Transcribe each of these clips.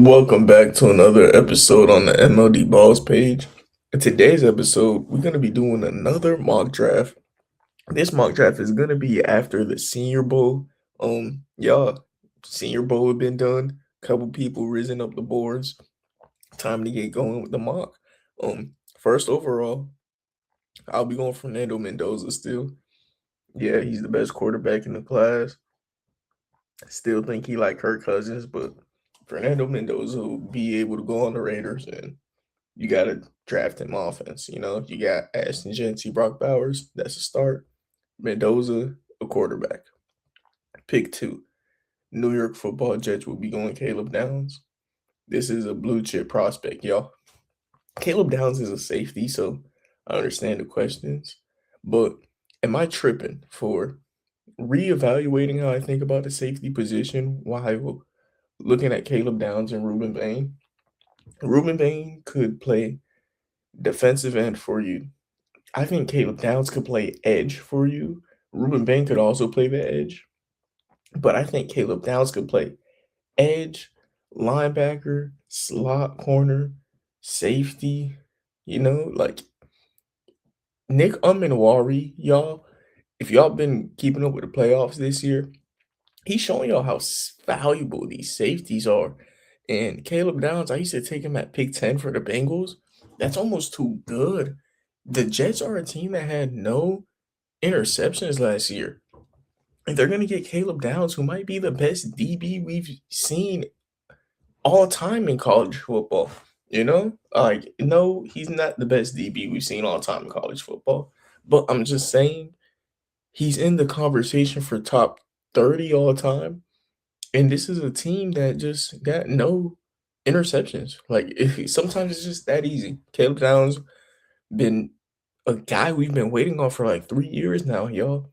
Welcome back to another episode on the MLD Balls page. In today's episode, we're going to be doing another mock draft. This mock draft is going to be after the Senior Bowl. Y'all, Senior Bowl have been done. Couple people risen up the boards. Time to get going with the mock. First overall, I'll be going Fernando Mendoza still. Yeah, he's the best quarterback in the class. Still think he like Kirk Cousins, but Fernando Mendoza will be able to go on the Raiders, and you got to draft him offense. You got Ashton Jeanty, Brock Bowers. That's a start. Mendoza, a quarterback. Pick 2. New York Football Jets will be going Caleb Downs. This is a blue chip prospect, y'all. Caleb Downs is a safety, so I understand the questions. But am I tripping for reevaluating how I think about the safety position while looking at Caleb Downs and Ruben Bain? Ruben Bain could play defensive end for you. I think Caleb Downs could play edge for you. Ruben Bain could also play the edge, but I think Caleb Downs could play edge, linebacker, slot corner, safety. Like Nick Ummenwari, y'all. If y'all been keeping up with the playoffs this year, he's showing y'all how valuable these safeties are. And Caleb Downs, I used to take him at pick 10 for the Bengals. That's almost too good. The Jets are a team that had no interceptions last year. And they're going to get Caleb Downs, who might be the best DB we've seen all time in college football. Like, no, he's not the best DB we've seen all time in college football. But I'm just saying, he's in the conversation for top 30 all time. And this is a team that just got no interceptions. Like, sometimes it's just that easy. Caleb Downs been a guy we've been waiting on for like 3 years now, y'all.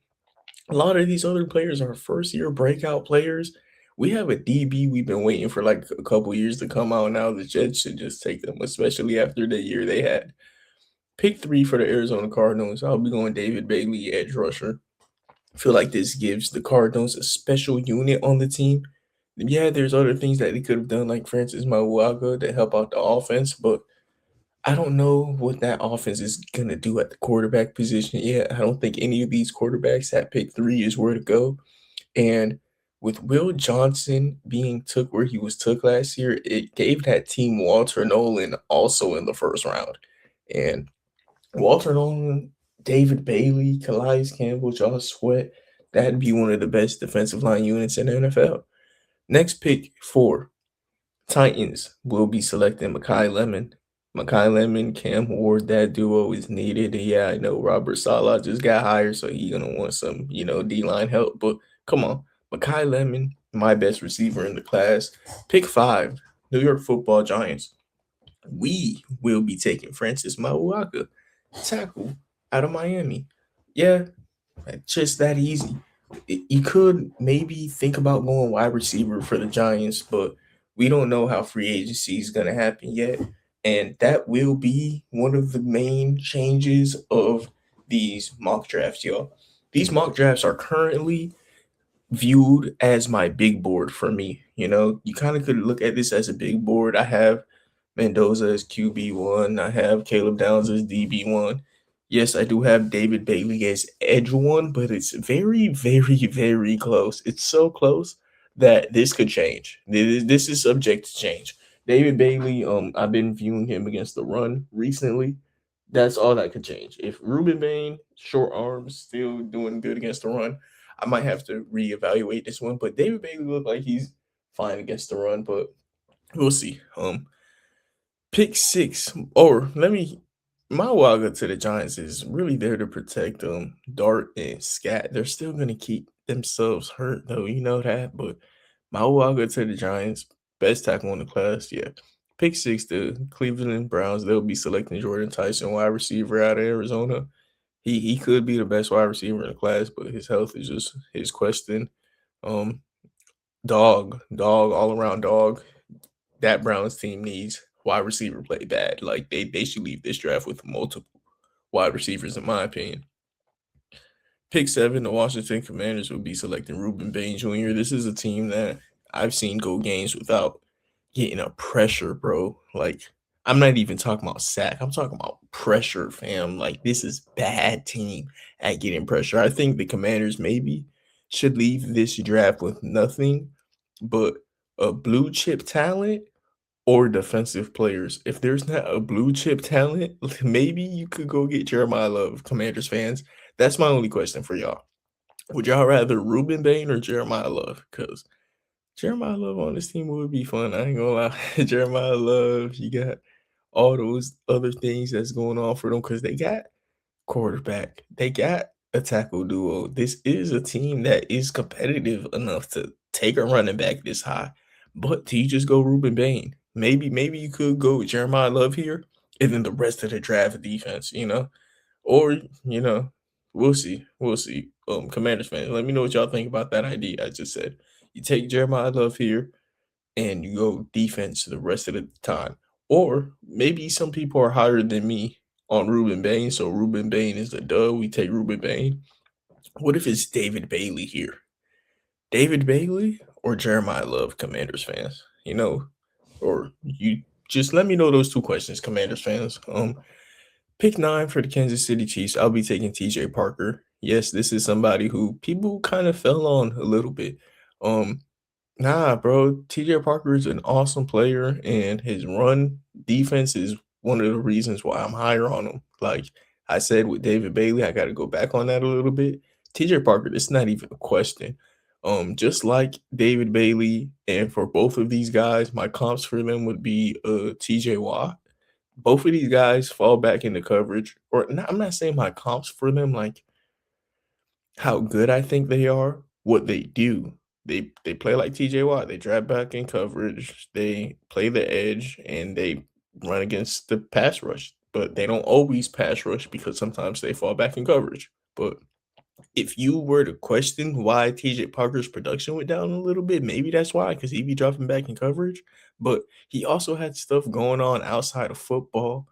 A lot of these other players are first year breakout players. We have a DB we've been waiting for like a couple years to come out now. The Jets should just take them, especially after the year they had. Pick 3 for the Arizona Cardinals. I'll be going David Bailey, edge rusher. I feel like this gives the Cardinals a special unit on the team. Yeah, there's other things that they could have done, like Francis Mauaga, to help out the offense, but I don't know what that offense is going to do at the quarterback position yet. I don't think any of these quarterbacks at pick 3 is where to go. And with Will Johnson being took where he was took last year, it gave that team Walter Nolan also in the first round. And Walter Nolan, David Bailey, Calais Campbell, Josh Sweat, that'd be one of the best defensive line units in the NFL. Next pick 4, Titans will be selecting Makai Lemon. Makai Lemon, Cam Ward, that duo is needed. And yeah, I know Robert Saleh just got hired, so he's gonna want some, D-line help. But come on, Makai Lemon, my best receiver in the class. Pick 5, New York Football Giants. We will be taking Francis Mauaga, tackle out of Miami. Yeah, just that easy. You could maybe think about going wide receiver for the Giants, but we don't know how free agency is going to happen yet. And that will be one of the main changes of these mock drafts, y'all. These mock drafts are currently viewed as my big board for me. You kind of could look at this as a big board. I have Mendoza as QB1. I have Caleb Downs as DB1. Yes, I do have David Bailey as edge 1, but it's very, very, very close. It's so close that this could change. This is subject to change. David Bailey, I've been viewing him against the run recently. That's all that could change. If Ruben Bain, short arms, still doing good against the run, I might have to reevaluate this one. But David Bailey looked like he's fine against the run, but we'll see. Pick 6, or let me. My Waga to the Giants is really there to protect Dart and Scat. They're still gonna keep themselves hurt though, you know that. But my Waga to the Giants, best tackle in the class, yeah. Pick 6, the Cleveland Browns. They'll be selecting Jordan Tyson, wide receiver out of Arizona. He could be the best wide receiver in the class, but his health is just his question. Um, dog, all around dog. That Browns team needs wide receiver play bad. Like they should leave this draft with multiple wide receivers, in my opinion. Pick 7, the Washington Commanders will be selecting Ruben Bain Jr. This is a team that I've seen go games without getting a pressure, bro. Like, I'm not even talking about sack. I'm talking about pressure, fam. Like, this is bad team at getting pressure. I think the Commanders maybe should leave this draft with nothing but a blue chip talent or defensive players. If there's not a blue chip talent, maybe you could go get Jeremiah Love, Commanders fans. That's my only question for y'all. Would y'all rather Ruben Bain or Jeremiah Love? Because Jeremiah Love on this team would be fun. I ain't gonna lie. Jeremiah Love, you got all those other things that's going on for them because they got quarterback, they got a tackle duo. This is a team that is competitive enough to take a running back this high. But do you just go Ruben Bain? Maybe you could go with Jeremiah Love here, and then the rest of the draft defense, or we'll see, we'll see. Commanders fans, let me know what y'all think about that idea I just said. You take Jeremiah Love here, and you go defense the rest of the time. Or maybe some people are higher than me on Ruben Bain, so Ruben Bain is the dub. We take Ruben Bain. What if it's David Bailey here? David Bailey or Jeremiah Love, Commanders fans? Or you just let me know those two questions, Commanders fans. Pick 9 for the Kansas City Chiefs. I'll be taking TJ Parker. Yes, this is somebody who people kind of fell on a little bit. Um, Nah, bro. TJ Parker is an awesome player, and his run defense is one of the reasons why I'm higher on him. Like I said with David Bailey, I got to go back on that a little bit. TJ Parker, it's not even a question. Just like David Bailey, and for both of these guys, my comps for them would be TJ Watt. Both of these guys fall back into coverage, or not, I'm not saying my comps for them like how good I think they are, what they do. They play like TJ Watt. They drop back in coverage, they play the edge, and they run against the pass rush. But they don't always pass rush because sometimes they fall back in coverage. But if you were to question why TJ Parker's production went down a little bit, maybe that's why, because he be dropping back in coverage. But he also had stuff going on outside of football,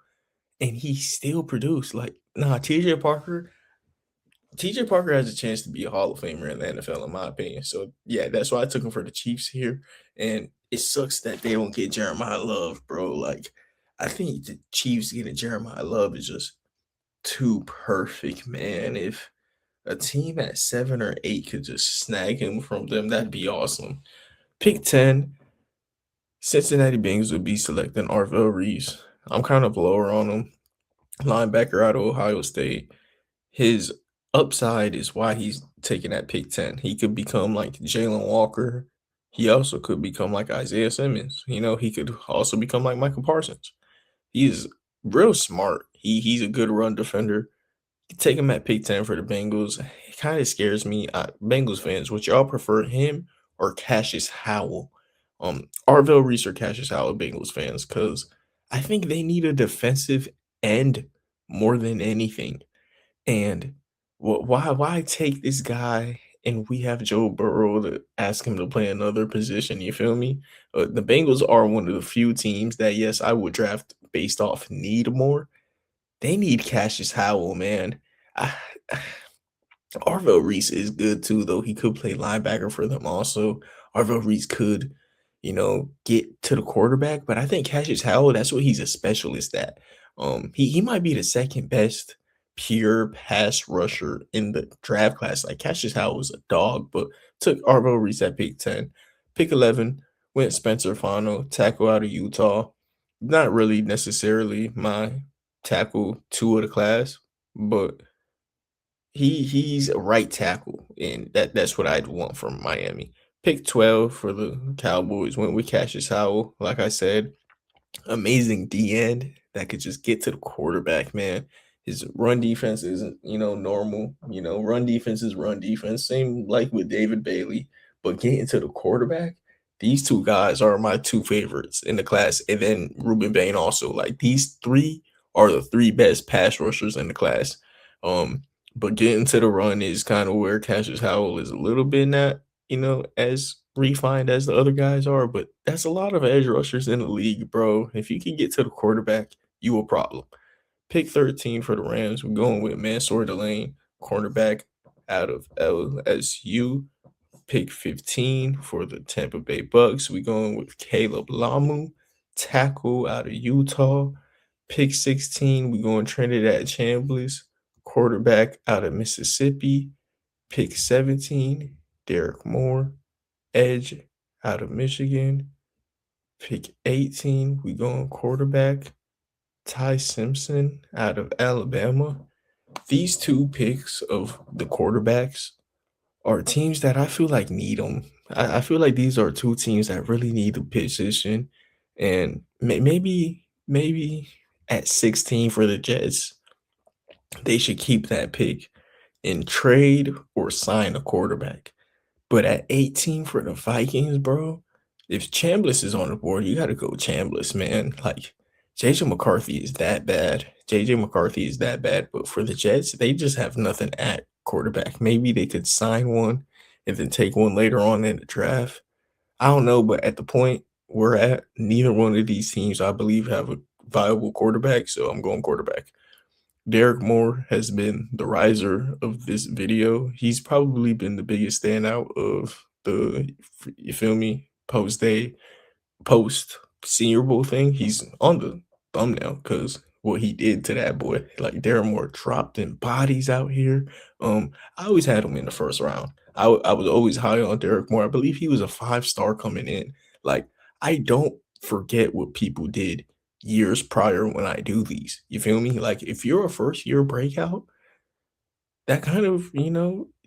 and he still produced. Like, nah, TJ Parker has a chance to be a Hall of Famer in the NFL, in my opinion. So yeah, that's why I took him for the Chiefs here. And it sucks that they don't get Jeremiah Love, bro. Like, I think the Chiefs getting Jeremiah Love is just too perfect, man. If a team at 7 or 8 could just snag him from them, that'd be awesome. Pick 10, Cincinnati Bengals would be selecting Arvell Reese. I'm kind of lower on him. Linebacker out of Ohio State. His upside is why he's taking that pick 10. He could become like Jalen Walker. He also could become like Isaiah Simmons. He could also become like Michael Parsons. He is real smart. He's a good run defender. Take him at pick 10 for the Bengals. It kind of scares me. Bengals fans, would y'all prefer him or Cassius Howell? Arvell Reese or Cassius Howell, Bengals fans, because I think they need a defensive end more than anything. And why take this guy and we have Joe Burrow to ask him to play another position? You feel me? The Bengals are one of the few teams that, yes, I would draft based off need more. They need Cassius Howell, man. I, Arvell Reese is good too, though. He could play linebacker for them also. Arvell Reese could, get to the quarterback, but I think Cassius Howell, that's what he's a specialist at. He might be the second best pure pass rusher in the draft class. Like Cassius Howell was a dog, but took Arvell Reese at pick 10. Pick 11, went Spencer Fano, tackle out of Utah. Not really necessarily my tackle 2 of the class, but he's a right tackle, and that's what I'd want from Miami. Pick 12 for the Cowboys, went with Cassius Howell. Like I said, amazing D end that could just get to the quarterback, man. His run defense isn't, normal. Run defense is run defense. Same like with David Bailey, but getting to the quarterback, these two guys are my two favorites in the class. And then Ruben Bain also. Like these three are the three best pass rushers in the class. Um, but getting to the run is kind of where Cassius Howell is a little bit not, as refined as the other guys are, but that's a lot of edge rushers in the league, bro. If you can get to the quarterback, you a problem. Pick 13 for the Rams. We're going with Mansour Delane, cornerback out of LSU. Pick 15 for the Tampa Bay Bucks. We going with Caleb Lamu, tackle out of Utah. Pick 16, we going Trinidad Chambliss, quarterback out of Mississippi. Pick 17, Derek Moore, edge out of Michigan. Pick 18, we going quarterback, Ty Simpson out of Alabama. These two picks of the quarterbacks are teams that I feel like need them. I feel like these are two teams that really need the position, and maybe at 16 for the Jets, they should keep that pick and trade or sign a quarterback. But at 18 for the Vikings, bro, if Chambliss is on the board, you got to go Chambliss, man. Like JJ McCarthy is that bad. JJ McCarthy is that bad. But for the Jets, they just have nothing at quarterback. Maybe they could sign one and then take one later on in the draft. I don't know, but at the point we're at, neither one of these teams, I believe, have a viable quarterback. So I'm going quarterback. Derek Moore has been the riser of this video. He's probably been the biggest standout of the, you feel me, post Senior Bowl thing. He's on the thumbnail because what he did to that boy. Like Derek Moore dropped in bodies out here. I always had him in the first round. I was always high on Derek Moore. I believe he was a 5-star coming in. Like I don't forget what people did years prior when I do these. You feel me? Like if you're a first year breakout, that kind of,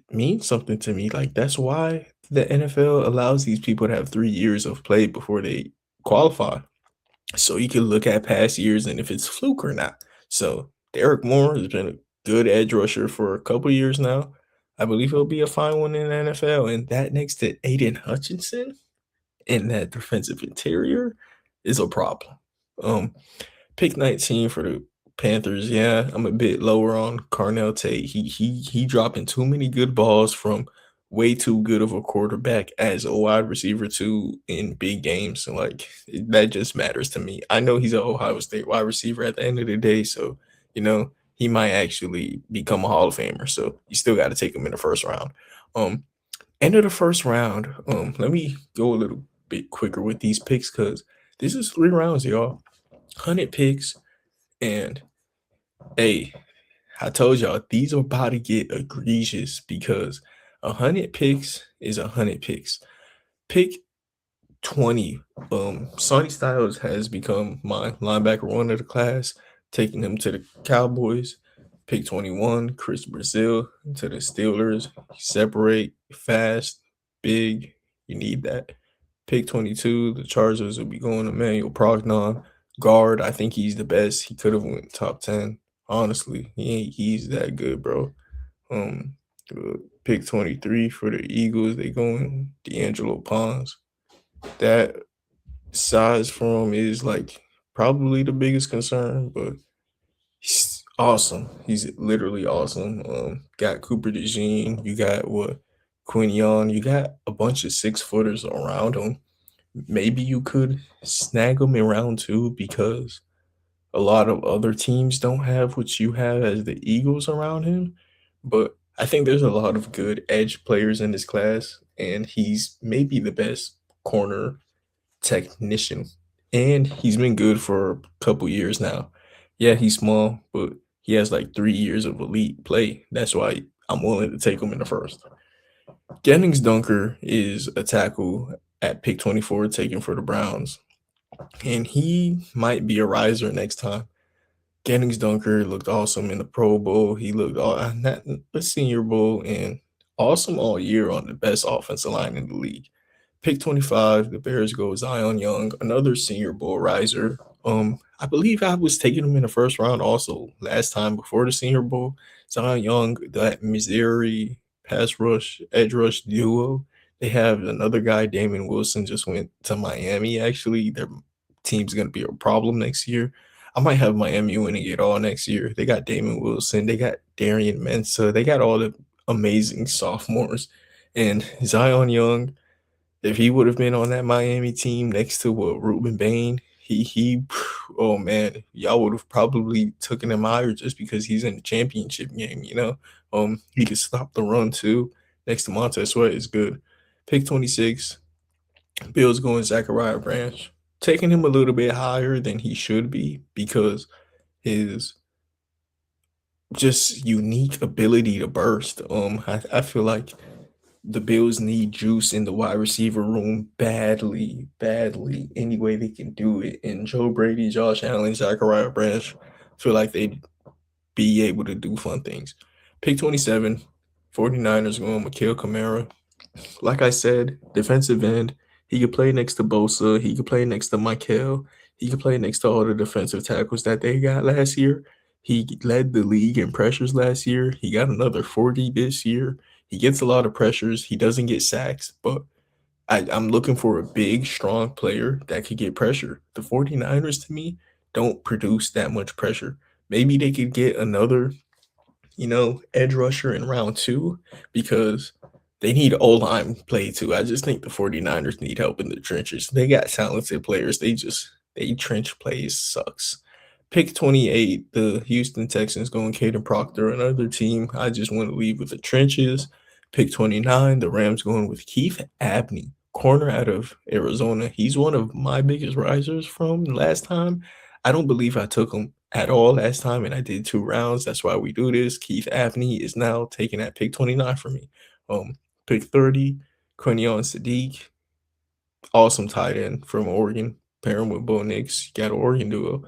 means something to me. Like that's why the NFL allows these people to have 3 years of play before they qualify. So you can look at past years and if it's fluke or not. So Derek Moore has been a good edge rusher for a couple years now. I believe he'll be a fine one in the NFL. And that next to Aiden Hutchinson in that defensive interior is a problem. Um, Pick 19 for the Panthers. Yeah, I'm a bit lower on Carnell Tate. He dropping too many good balls from way too good of a quarterback as a wide receiver too in big games. So like that just matters to me. I know he's an Ohio State wide receiver at the end of the day, so he might actually become a Hall of Famer. So you still got to take him in the first round. Um, End of the first round. Let me go a little bit quicker with these picks because this is 3 rounds, y'all. 100 picks. And hey, I told y'all these are about to get egregious because 100 picks is 100 picks. Pick 20. Sonny Styles has become my linebacker one of the class, taking him to the Cowboys. Pick 21, Chris Brazil to the Steelers. Separate, fast, big. You need that. Pick 22, the Chargers will be going Emmanuel Prognon. Guard, I think he's the best. He could have went top 10. Honestly, he's that good, bro. Pick 23 for the Eagles. They going D'Angelo Pons. That size for him is like probably the biggest concern, but he's awesome. He's literally awesome. Got Cooper DeJean. You got what? Quinion. You got a bunch of 6-footers around him. Maybe you could snag him in round 2 because a lot of other teams don't have what you have as the Eagles around him. But I think there's a lot of good edge players in this class, and he's maybe the best corner technician. And he's been good for a couple years now. Yeah, he's small, but he has like 3 years of elite play. That's why I'm willing to take him in the first. Jennings Dunker is a tackle at pick 24 taken for the Browns. And he might be a riser next time. Jennings Dunker looked awesome in the Pro Bowl. He looked not the Senior Bowl and awesome all year on the best offensive line in the league. Pick 25, the Bears go Zion Young, another Senior Bowl riser. I believe I was taking him in the first round also last time before the Senior Bowl. Zion Young, that Missouri pass rush, edge rush duo. They have another guy, Damon Wilson, just went to Miami. Actually, their team's going to be a problem next year. I might have Miami winning it all next year. They got Damon Wilson. They got Darian Mensah. They got all the amazing sophomores. And Zion Young, if he would have been on that Miami team next to Ruben Bain, he oh man, y'all would have probably taken him higher just because he's in the championship game, He could stop the run too. Next to Montez Sweat is good. Pick 26, Bills going Zachariah Branch, taking him a little bit higher than he should be because his just unique ability to burst. I feel like the Bills need juice in the wide receiver room badly, badly, any way they can do it. And Joe Brady, Josh Allen, Zachariah Branch feel like they'd be able to do fun things. Pick 27, 49ers going Mikael Kamara. Like I said, defensive end. He could play next to Bosa. He could play next to Michael. He could play next to all the defensive tackles that they got last year. He led the league in pressures last year. He got another 40 this year. He gets a lot of pressures. He doesn't get sacks, but I'm looking for a big, strong player that could get pressure. The 49ers, to me, don't produce that much pressure. Maybe they could get another edge rusher in round two because they need O-line play too. I just think the 49ers need help in the trenches. They got talented players. They trench plays sucks. Pick 28, the Houston Texans going Caden Proctor, another team I just want to leave with the trenches. Pick 29, the Rams going with Keith Abney, corner out of Arizona. He's one of my biggest risers from last time. I don't believe I took him at all last time, and I did 2 rounds. That's why we do this. Keith Abney is now taking at pick 29 for me. Pick 30, Quinion Sadiq, awesome tight end from Oregon, pairing with Bo Nix. Got an Oregon duo.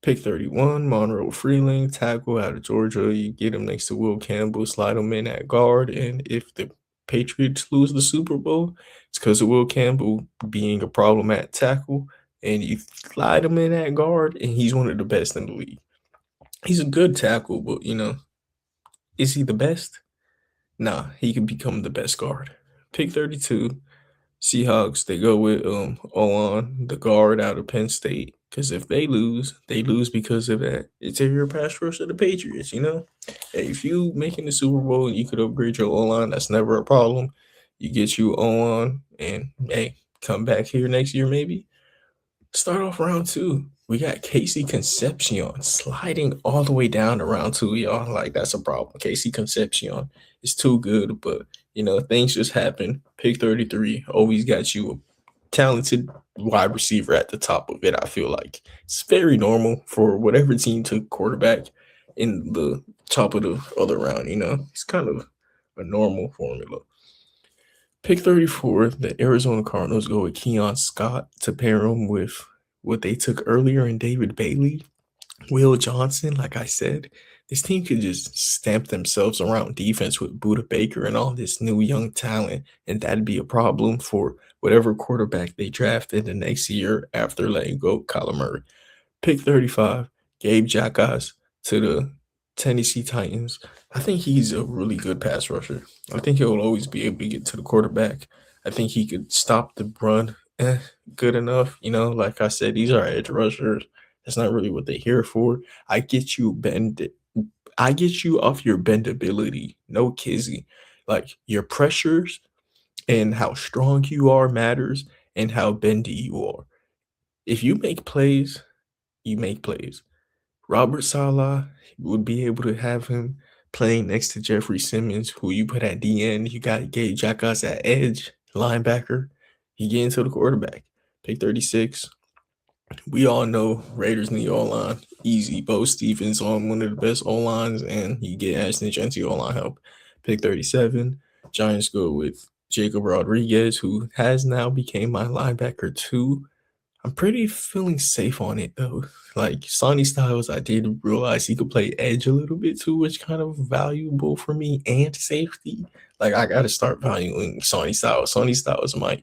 Pick 31, Monroe Freeling, tackle out of Georgia. You get him next to Will Campbell, slide him in at guard. And if the Patriots lose the Super Bowl, it's because of Will Campbell being a problem at tackle. And you slide him in at guard, and he's one of the best in the league. He's a good tackle, but, is he the best? Nah, he can become the best guard. Pick 32, Seahawks, they go with Olon, the guard out of Penn State. Because if they lose because of that interior pass rush of the Patriots. Hey, if you making the Super Bowl and you could upgrade your O-line, that's never a problem. You get you Olon and hey, come back here next year maybe. Start off round two. We got Casey Concepcion sliding all the way down to round two, y'all. Like, that's a problem. Casey Concepcion is too good, but things just happen. Pick 33 always got you a talented wide receiver at the top of it. I feel like it's very normal for whatever team took quarterback in the top of the other round. It's kind of a normal formula. Pick 34, the Arizona Cardinals go with Keon Scott to pair him with what they took earlier in David Bailey. Will Johnson, like I said, this team could just stamp themselves around defense with Buda Baker and all this new young talent, and that'd be a problem for whatever quarterback they draft in the next year after letting go Kyler Murray. Pick 35, Gabe Jackas to the Tennessee Titans. I think he's a really good pass rusher. I think he'll always be able to get to the quarterback. I think he could stop the run good enough. Like I said, these are edge rushers. That's not really what they're here for. I get you off your bendability. No kizzy. Like your pressures and how strong you are matters and how bendy you are. If you make plays, you make plays. Robert Saleh would be able to have him playing next to Jeffrey Simmons, who you put at DN. You got Gabe Jackas at edge, linebacker. He get into the quarterback. Pick 36. We all know Raiders need O-line. Easy. Bo Stevens on one of the best O-lines, and you get Ashton Jeanty O-line help. Pick 37. Giants go with Jacob Rodriguez, who has now became my linebacker too. I'm pretty feeling safe on it though. Like Sonny Styles, I did realize he could play edge a little bit too, which kind of valuable for me and safety. Like I gotta start valuing Sonny Styles. Sonny Styles might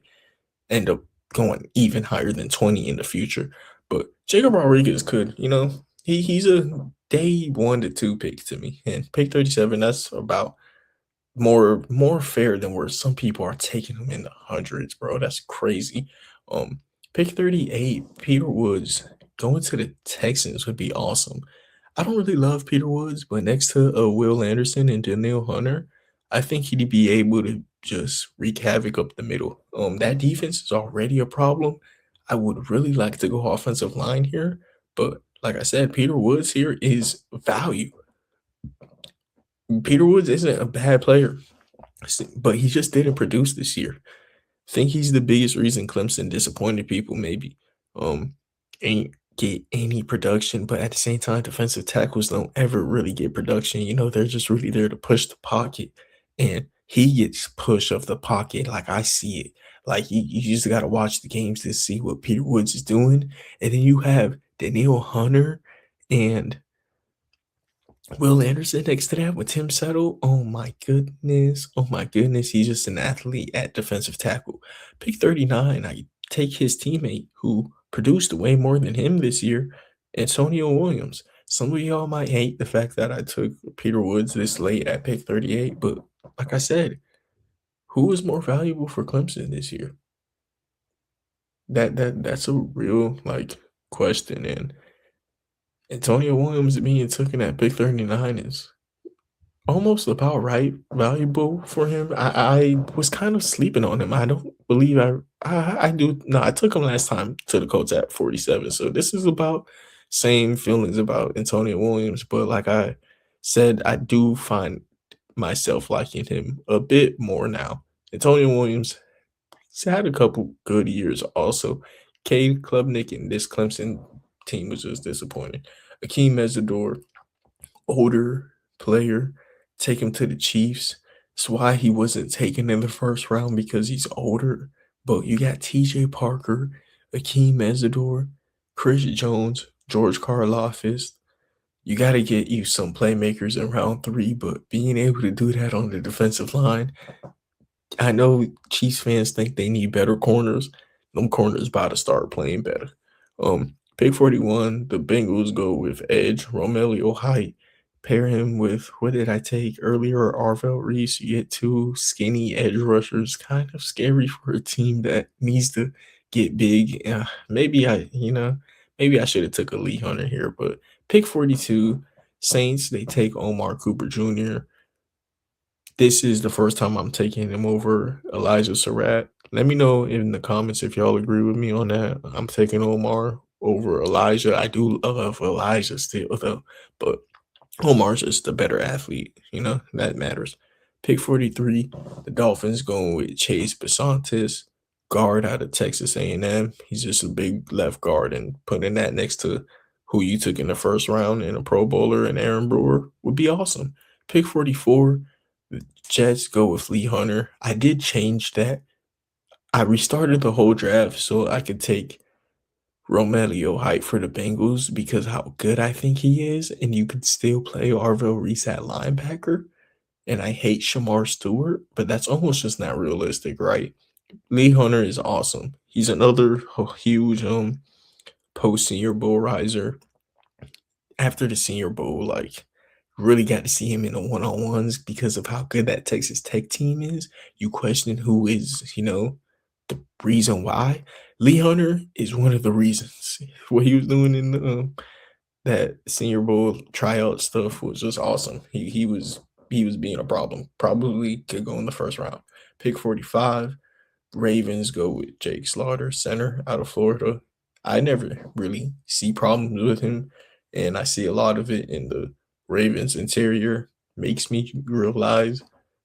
end up going even higher than 20 in the future. But Jacob Rodriguez could, he's a day 1 to 2 pick to me. And pick 37, that's about more fair than where some people are taking him in the hundreds, bro. That's crazy. Pick 38, Peter Woods going to the Texans would be awesome. I don't really love Peter Woods, but next to Will Anderson and Danielle Hunter, I think he'd be able to just wreak havoc up the middle. That defense is already a problem. I would really like to go offensive line here, but like I said, Peter Woods here is value. Peter Woods isn't a bad player, but he just didn't produce this year. Think he's the biggest reason Clemson disappointed people maybe. Um, ain't get any production, but at the same time, defensive tackles don't ever really get production. They're just really there to push the pocket, and he gets push of the pocket like I see it. Like you just gotta watch the games to see what Peter Woods is doing, and then you have Daniil Hunter and Will Anderson next to that with Tim Settle. Oh my goodness. Oh my goodness. He's just an athlete at defensive tackle. Pick 39. I take his teammate who produced way more than him this year, Antonio Williams. Some of y'all might hate the fact that I took Peter Woods this late at pick 38, but like I said, who is more valuable for Clemson this year? That's a real question. And Antonio Williams being taken at pick 39 is almost about right valuable for him. I was kind of sleeping on him. I don't believe I do no, I took him last time to the Colts at 47. So this is about same feelings about Antonio Williams, but like I said, I do find myself liking him a bit more now. Antonio Williams, he's had a couple good years also. Cade Klubnik and this Clemson team was just disappointing. Akeem Mesidor, older player, take him to the Chiefs. That's why he wasn't taken in the first round because he's older. But you got TJ Parker, Akeem Mesidor, Chris Jones, George Karlaftis. You got to get you some playmakers in round 3, but being able to do that on the defensive line, I know Chiefs fans think they need better corners. Them corners about to start playing better. Pick 41, the Bengals go with edge Romelio Height. Pair him with what did I take earlier? Arvell Reese. You get two skinny edge rushers. Kind of scary for a team that needs to get big. Maybe I should have took a Lee Hunter here, but pick 42, Saints. They take Omar Cooper Jr. This is the first time I'm taking him over Elijah Surratt. Let me know in the comments if y'all agree with me on that. I'm taking Omar over Elijah. I do love Elijah still though, but Omar's just the better athlete, that matters. Pick 43, the Dolphins going with Chase Besantis, guard out of Texas A&M. He's just a big left guard, and putting that next to who you took in the first round and a Pro Bowler and Aaron Brewer would be awesome. Pick 44, the Jets go with Lee Hunter. I did change that. I restarted the whole draft so I could take Romelio Height for the Bengals because how good I think he is, and you could still play Arvell Reese at linebacker. And I hate Shamar Stewart, but that's almost just not realistic, right? Lee Hunter is awesome. He's another huge post Senior Bowl riser. After the Senior Bowl, really got to see him in the one-on-ones because of how good that Texas Tech team is. You question who is, the reason why. Lee Hunter is one of the reasons. What he was doing in the that Senior Bowl tryout stuff was just awesome. He was being a problem. Probably could go in the first round. Pick 45. Ravens go with Jake Slaughter, center out of Florida. I never really see problems with him, and I see a lot of it in the Ravens interior. Makes me realize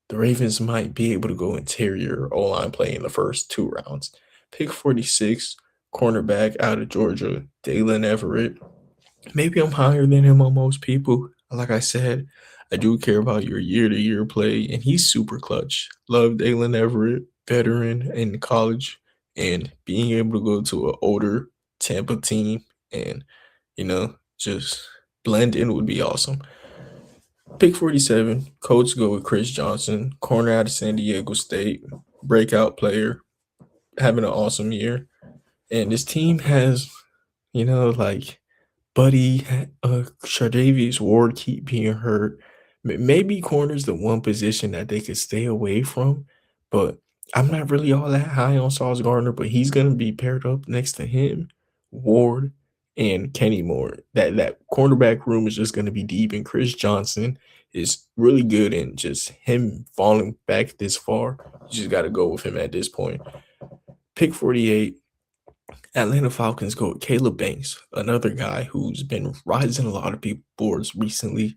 the Ravens might be able to go interior O-line play in the first 2 rounds. Pick 46, cornerback out of Georgia, Dalen Everett. Maybe I'm higher than him on most people. Like I said, I do care about your year-to-year play, and he's super clutch. Love Dalen Everett, veteran in college, and being able to go to an older Tampa team and, just blend in would be awesome. Pick 47, Colts go with Chris Johnson, corner out of San Diego State, breakout player, having an awesome year. And this team has, Buddy, Chardavius Ward keep being hurt. Maybe corner's the one position that they could stay away from, but I'm not really all that high on Sauce Gardner, but he's gonna be paired up next to him, Ward, and Kenny Moore. That cornerback room is just gonna be deep, and Chris Johnson is really good, and just him falling back this far, you just gotta go with him at this point. Pick 48. Atlanta Falcons go with Caleb Banks, another guy who's been rising a lot of people boards recently.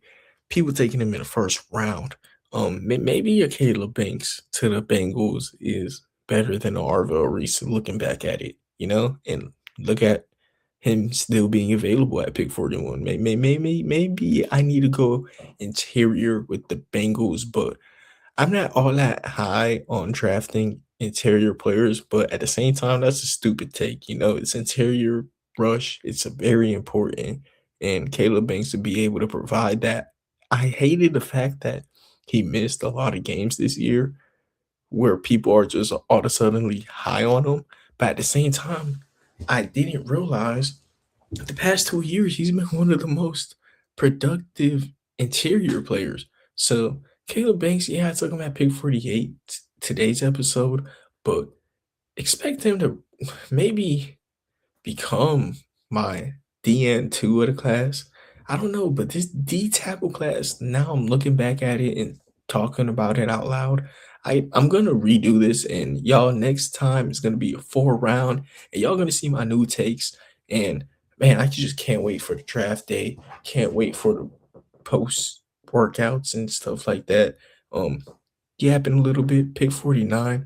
People taking him in the first round. Maybe a Caleb Banks to the Bengals is better than Arvell Reese looking back at it, and look at him still being available at pick 41. Maybe I need to go interior with the Bengals, but I'm not all that high on drafting interior players, but at the same time, that's a stupid take. It's interior rush. It's a very important, and Caleb Banks to be able to provide that. I hated the fact that he missed a lot of games this year where people are just all of a suddenly high on him. But at the same time, I didn't realize the past 2 years he's been one of the most productive interior players. So Caleb Banks, yeah, I took him at pick 48 today's episode, but expect him to maybe become my DN2 of the class. I don't know, but this D tackle class, now I'm looking back at it and talking about it out loud. I'm gonna redo this, and y'all, next time it's gonna be a 4 round, and y'all gonna see my new takes. And man, I just can't wait for the draft day. Can't wait for the post workouts and stuff like that. Um, Yapping a little bit. Pick 49.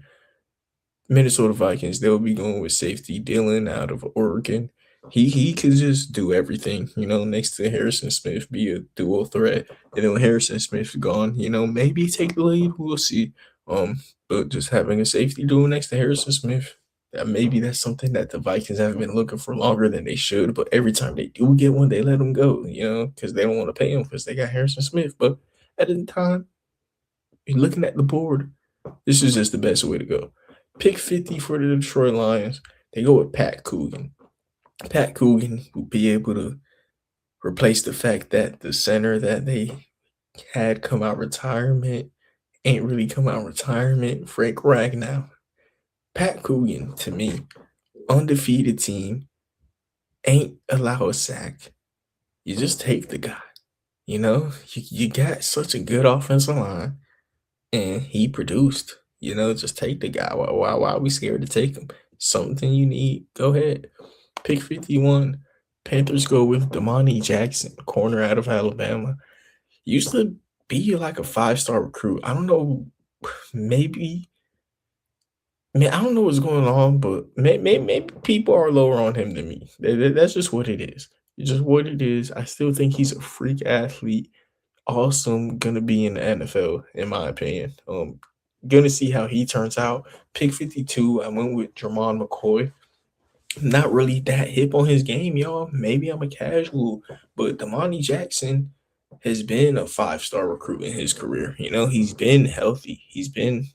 Minnesota Vikings, they'll be going with safety Dylan out of Oregon. He could just do everything, next to Harrison Smith, be a dual threat. And then when Harrison Smith's gone, maybe take the lead. We'll see. But just having a safety duel next to Harrison Smith, maybe that's something that the Vikings have been looking for longer than they should. But every time they do get one, they let him go, because they don't want to pay him because they got Harrison Smith. But at the time, you're looking at the board, this is just the best way to go. Pick 50 for the Detroit Lions. They go with Pat Coogan. Pat Coogan will be able to replace the fact that the center that they had come out retirement ain't really come out retirement. Frank Ragnow. Pat Coogan, to me, undefeated team, ain't allow a sack. You just take the guy. You got such a good offensive line, and he produced. Just take the guy. Why are we scared to take him? Something you need, go ahead. Pick 51. Panthers go with Damani Jackson, corner out of Alabama. Used to be like a 5-star recruit. I don't know, maybe. I don't know what's going on, but maybe people are lower on him than me. That's just what it is. It's just what it is. I still think he's a freak athlete. Awesome, gonna be in the NFL, in my opinion. Gonna see how he turns out. Pick 52, I went with Jermon McCoy. Not really that hip on his game, y'all. Maybe I'm a casual, but Damani Jackson has been a 5-star recruit in his career. He's been healthy. He's been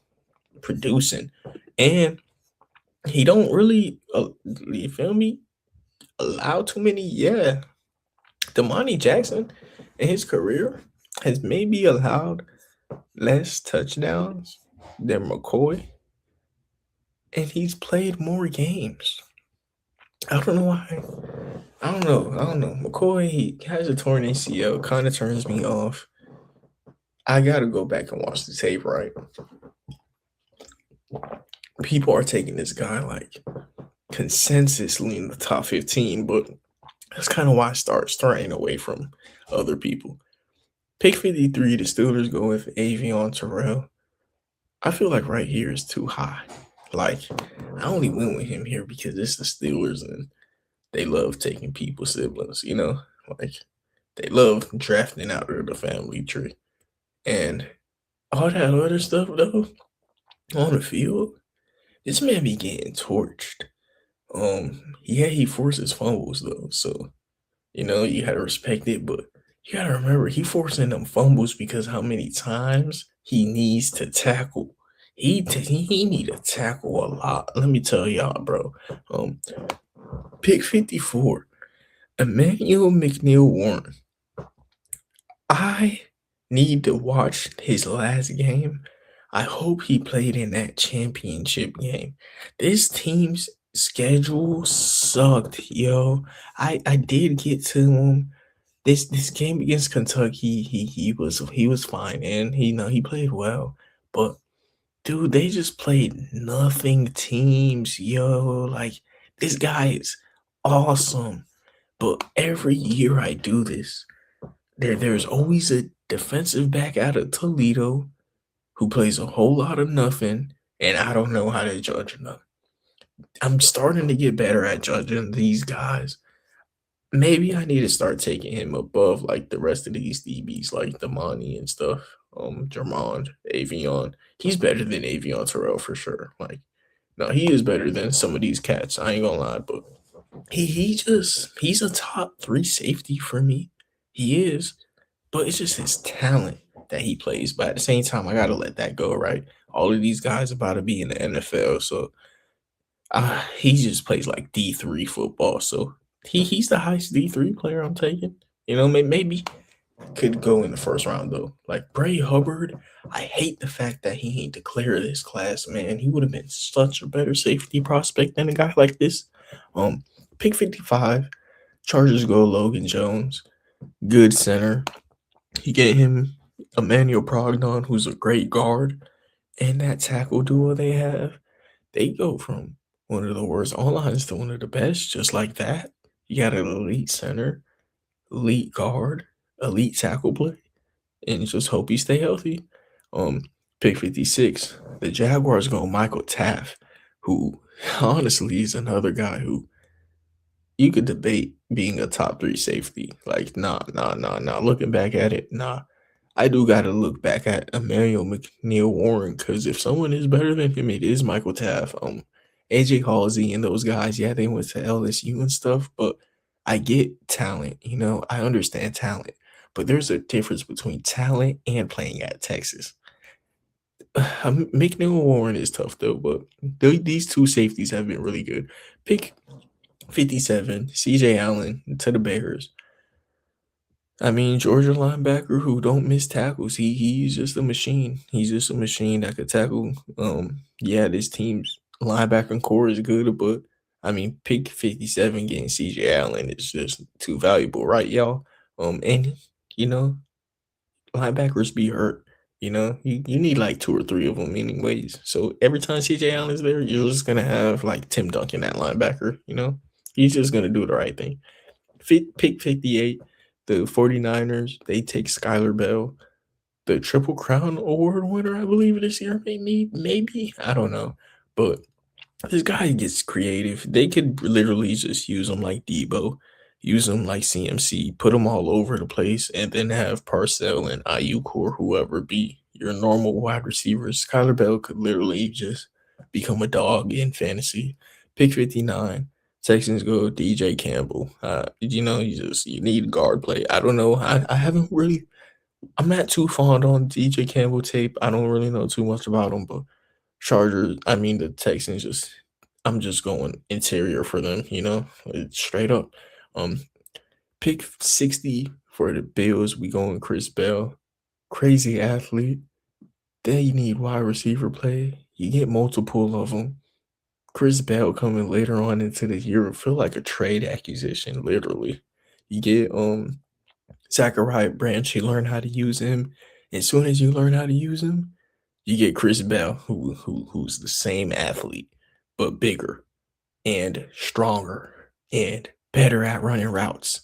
producing. And he don't really, you feel me, allow too many. Yeah. Damani Jackson in his career has maybe allowed less touchdowns than McCoy, and he's played more games. I don't know why. I don't know. McCoy, he has a torn ACL, kind of turns me off. I got to go back and watch the tape, right? People are taking this guy like consensusly in the top 15, but that's kind of why I start straying away from other people. Pick 53, the Steelers go with Avion Terrell. I feel like right here is too high. Like, I only went with him here because it's the Steelers and they love taking people's siblings, Like, they love drafting out of the family tree. And all that other stuff, though, on the field, this man be getting torched. Yeah, he forces fumbles, though, so, you gotta respect it, but you gotta remember, he forcing them fumbles because how many times he needs to tackle. He need to tackle a lot. Let me tell y'all, bro. Pick 54, Emmanuel McNeil-Warren. I need to watch his last game. I hope he played in that championship game. This team's schedule sucked, yo. I did get to him. This game against Kentucky, he was fine, and he played well. But dude, they just played nothing teams, yo. Like, this guy is awesome. But every year I do this, there's always a defensive back out of Toledo who plays a whole lot of nothing, and I don't know how to judge them. I'm starting to get better at judging these guys. Maybe I need to start taking him above like the rest of these DBs, like Damani and stuff. Jermond, Avion. He's better than Avion Terrell for sure. Like, no, he is better than some of these cats. I ain't gonna lie, but he's a top three safety for me. He is, but it's just his talent that he plays. But at the same time, I gotta let that go, right? All of these guys about to be in the NFL, so he just plays like D3 football. So he's the highest D3 player I'm taking. You know, maybe could go in the first round though. Like Bray Hubbard, I hate the fact that he ain't declared this class, man. He would have been such a better safety prospect than a guy like this. Um, Pick 55, Chargers go Logan Jones, good center. You get him Emmanuel Brogdon, who's a great guard, and that tackle duo they have, they go from one of the worst all lines to one of the best, just like that. You got an elite center, elite guard, elite tackle play, and just hope he stay healthy. Um, Pick 56, the Jaguars go Michael Taft, who honestly is another guy who you could debate being a top three safety. Like, nah. Looking back at it, nah. I do got to look back at Emmanuel McNeil Warren because if someone is better than him, it is Michael Taft. AJ Halsey and those guys, yeah, they went to LSU and stuff, but I get talent. You know, I understand talent, but there's a difference between talent and playing at Texas. McNeil Warren is tough though, but these two safeties have been really good. Pick 57, CJ Allen to the Bears. I mean, Georgia linebacker who don't miss tackles. He's just a machine. He's just a machine that could tackle. Yeah, this team's linebacker core is good, but I mean, pick 57 getting CJ Allen is just too valuable, right, y'all? And you know, linebackers be hurt. You know, you need like two or three of them anyways. So every time CJ Allen is there, you're just gonna have like Tim Duncan at linebacker, you know? He's just gonna do the right thing. Pick 58, the 49ers, they take Skylar Bell, the Triple Crown Award winner, I believe this year, maybe. I don't know. But this guy gets creative. They could literally just use him like Debo, use him like CMC, put him all over the place, and then have Parcell and Ayuk or whoever be your normal wide receivers. Skylar Bell could literally just become a dog in fantasy. Pick 59. Texans go DJ Campbell. You need guard play. I don't know. I haven't really. I'm not too fond on DJ Campbell tape. I don't really know too much about him, but the Texans I'm just going interior for them, straight up. Um, Pick 60 for the Bills. We going Chris Bell, crazy athlete. They need wide receiver play. You get multiple of them. Chris Bell coming later on into the year will feel like a trade acquisition, literally. You get Zachariah Branch, you learn how to use him. As soon as you learn how to use him, you get Chris Bell, who's the same athlete, but bigger and stronger and better at running routes.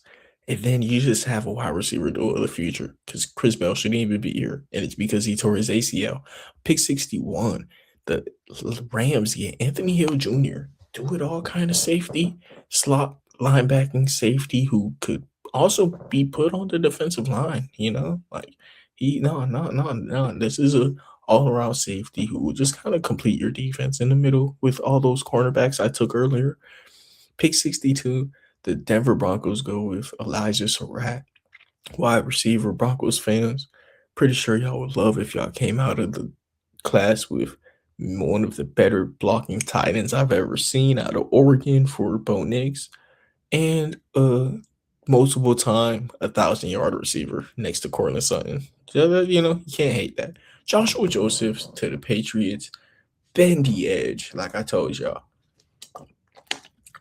And then you just have a wide receiver duo of the future because Chris Bell shouldn't even be here. And it's because he tore his ACL. Pick 61, the Rams get Anthony Hill Jr., do it all kind of safety, slot linebacking safety who could also be put on the defensive line, like no. This is a all around safety who will just kind of complete your defense in the middle with all those cornerbacks I took earlier. Pick 62, the Denver Broncos go with Elijah Surratt, wide receiver. Broncos fans, pretty sure y'all would love if y'all came out of the class with one of the better blocking tight ends I've ever seen out of Oregon for Bo Nix, and multiple time 1,000-yard receiver next to Cortland Sutton. You can't hate that. Joshua Josephs to the Patriots, bend the edge, like I told y'all.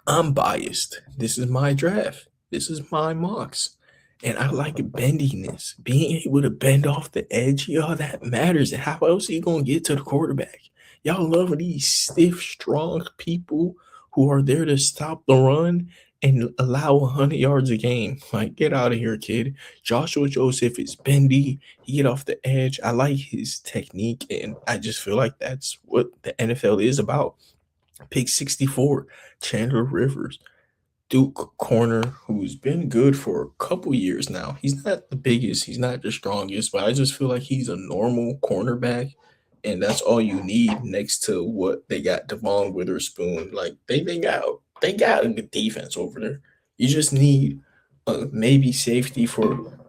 I'm biased. This is my draft. This is my mocks. And I like bendiness. Being able to bend off the edge, y'all, that matters. How else are you going to get to the quarterback? Y'all love these stiff, strong people who are there to stop the run and allow 100 yards a game. Like, get out of here, kid. Joshua Joseph is bendy. He get off the edge. I like his technique, and I just feel like that's what the NFL is about. Pick 64, Chandler Rivers. Duke corner who's been good for a couple years now. He's not the biggest, he's not the strongest, but I just feel like he's a normal cornerback, and that's all you need next to what they got Devon Witherspoon. Like they got a good defense over there. You just need maybe safety for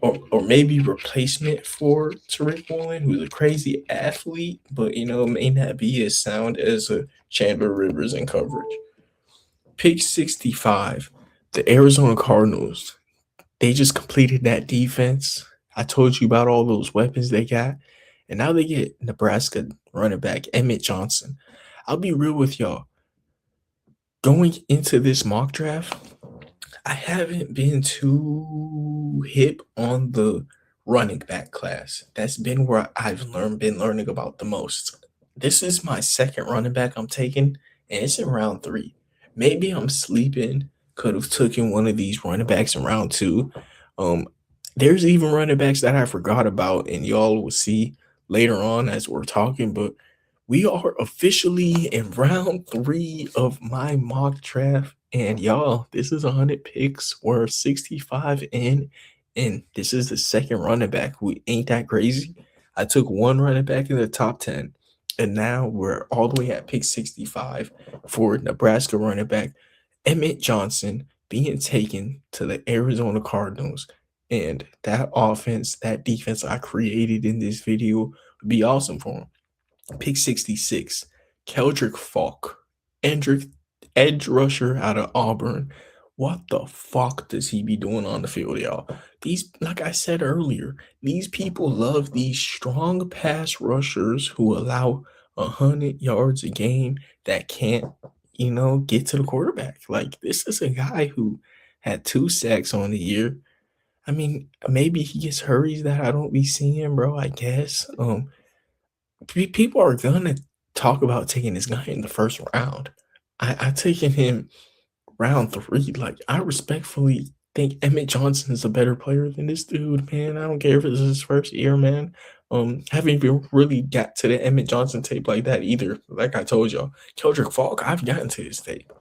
or maybe replacement for Tariq Woolen, who's a crazy athlete, but may not be as sound as a Chandler Rivers in coverage. Pick 65, the Arizona Cardinals. They just completed that defense. I told you about all those weapons they got. And now they get Nebraska running back Emmett Johnson. I'll be real with y'all. Going into this mock draft, I haven't been too hip on the running back class. That's been where been learning about the most. This is my second running back I'm taking, and it's in round 3. Maybe I'm sleeping. Could have taken one of these running backs in round 2. Um, there's even running backs that I forgot about, and y'all will see later on as we're talking. But we are officially in round 3 of my mock draft. And y'all, this is 100 picks. We're 65 in, and this is the second running back. We ain't that crazy. I took one running back in the top 10, and now we're all the way at pick 65 for Nebraska running back Emmett Johnson being taken to the Arizona Cardinals. And that offense, that defense I created in this video would be awesome for him. Pick 66, Keldrick Falk, edge rusher out of Auburn. What the fuck does he be doing on the field, y'all? These, like I said earlier, these people love these strong pass rushers who allow 100 yards a game that can't, get to the quarterback. Like, this is a guy who had 2 sacks on the year. I mean, maybe he gets hurries that I don't be seeing, bro, I guess. People are gonna talk about taking this guy in the first round. I taken him round 3. Like, I respectfully think Emmett Johnson is a better player than this dude, man. I don't care if it's his first year, man. Haven't even really got to the Emmett Johnson tape like that either. Like I told y'all, Keldrick Falk, I've gotten to his tape.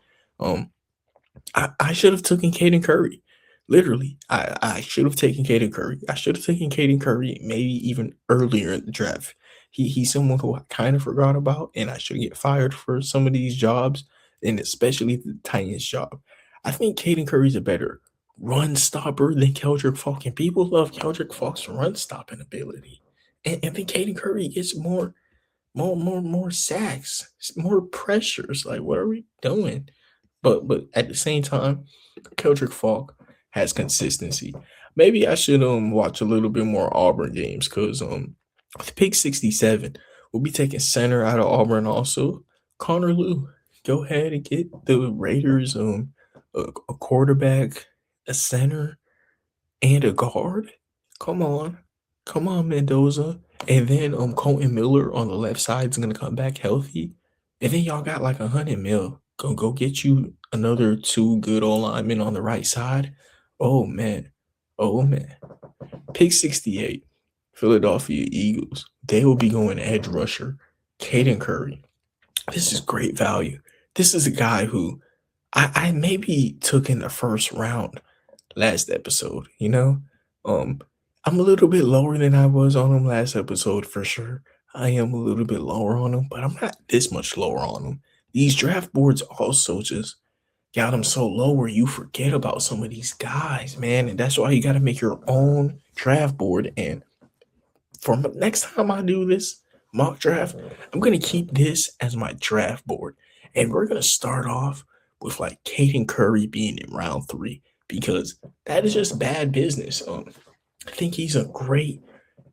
I should have taken Caden Curry. Literally, I should have taken Caden Curry. I should have taken Caden Curry maybe even earlier in the draft. He's someone who I kind of forgot about, and I should get fired for some of these jobs, and especially the Titans job. I think Caden Curry's a better run stopper than Keldrick Falk, and people love Keldrick Falk's run stopping ability. And then Caden Curry gets more sacks, more pressures. Like, what are we doing? But at the same time, Keldrick Falk has consistency. Maybe I should watch a little bit more Auburn games because with pick 67, we'll be taking center out of Auburn also. Connor Lew, go ahead and get the Raiders a quarterback, a center, and a guard. Come on. Come on, Mendoza. And then Colton Miller on the left side is gonna come back healthy. And then y'all got like 100 mil. Go get you another 2 good old linemen on the right side. Oh man. Oh man. Pick 68, Philadelphia Eagles. They will be going edge rusher, Caden Curry. This is great value. This is a guy who I maybe took in the first round last episode, I'm a little bit lower than I was on him last episode for sure. I am a little bit lower on him, but I'm not this much lower on him. These draft boards also just got him so low where you forget about some of these guys, man. And that's why you got to make your own draft board. And for next time I do this mock draft, I'm going to keep this as my draft board. And we're going to start off with like Caden Curry being in round 3 because that is just bad business. I think he's a great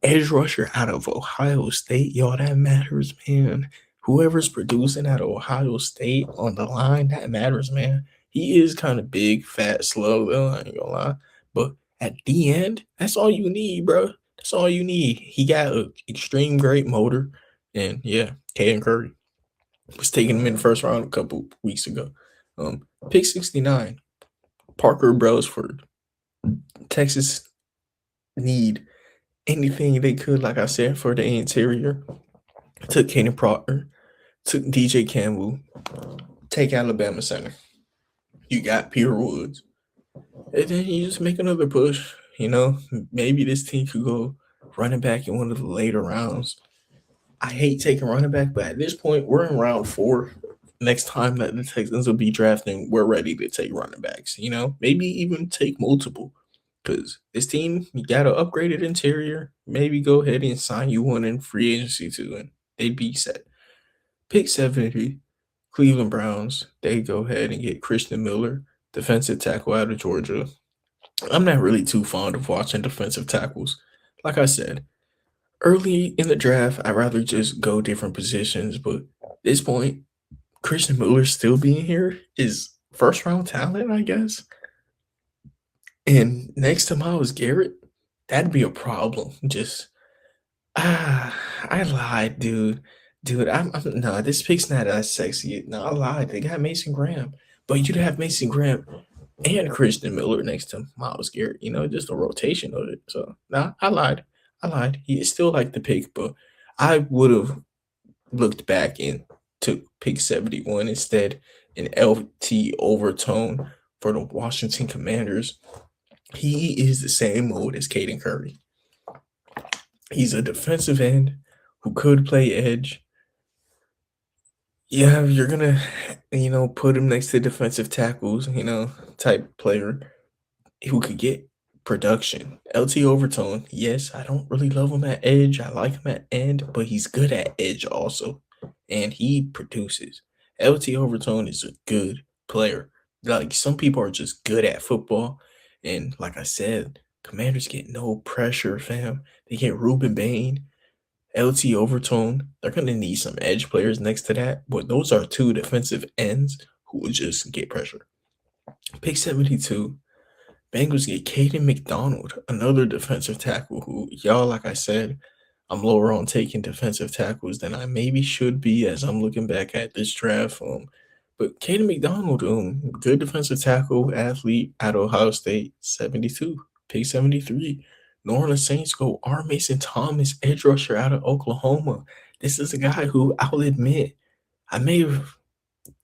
edge rusher out of Ohio State. Y'all, that matters, man. Whoever's producing out of Ohio State on the line, that matters, man. He is kind of big, fat, slow, though, I ain't gonna lie. But at the end, that's all you need, bro. That's all you need. He got an extreme great motor. And yeah, Caden Curry was taking him in the first round a couple weeks ago. Pick 69, Parker Brailsford. Texas need anything they could, like I said, for the interior. Took Caden Proctor, took DJ Campbell, take Alabama center. You got Peter Woods. And then you just make another push. Maybe this team could go running back in one of the later rounds. I hate taking running back, but at this point, we're in round 4. Next time that the Texans will be drafting, we're ready to take running backs. Maybe even take multiple. Because this team, you got to upgrade it interior. Maybe go ahead and sign you one in free agency too, and they'd be set. Pick 70, Cleveland Browns. They go ahead and get Christian Miller, defensive tackle out of Georgia. I'm not really too fond of watching defensive tackles. Like I said, early in the draft, I'd rather just go different positions. But at this point, Christian Miller still being here is first round talent, I guess. And next to Myles Garrett, that'd be a problem. I lied, dude. Dude, I'm no, this pick's not as sexy. No, I lied. They got Mason Graham, but you'd have Mason Graham and Christian Miller next to Myles Garrett. Just a rotation of it. So, nah, I lied. I lied. He is still like the pick, but I would have looked back and took pick 71 instead, an LT overtone for the Washington Commanders. He is the same mode as Caden Curry. He's a defensive end who could play edge. Yeah, you're gonna, put him next to defensive tackles, type player who could get production. LT Overtone, yes, I don't really love him at edge. I like him at end, but he's good at edge also. And he produces. LT Overtone is a good player. Like some people are just good at football. And like I said, Commanders get no pressure, fam. They get Ruben Bain, LT Overtone. They're gonna need some edge players next to that, but those are two defensive ends who will just get pressure. Pick 72. Bengals get Caden McDonald, another defensive tackle who, y'all, like I said, I'm lower on taking defensive tackles than I maybe should be as I'm looking back at this draft. But Caden McDonald, good defensive tackle, athlete at Ohio State, 72. Pick 73. New Orleans Saints go R. Mason Thomas, edge rusher out of Oklahoma. This is a guy who I'll admit I may have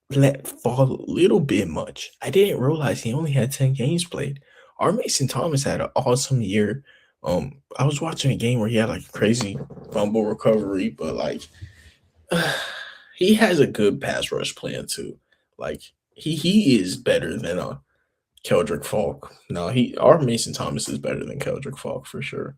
let fall a little bit much. I didn't realize he only had 10 games played. R. Mason Thomas had an awesome year. I was watching a game where he had like a crazy fumble recovery, but like he has a good pass rush plan too. Like he is better than Keldrick Falk. No, R. Mason Thomas is better than Keldrick Falk for sure.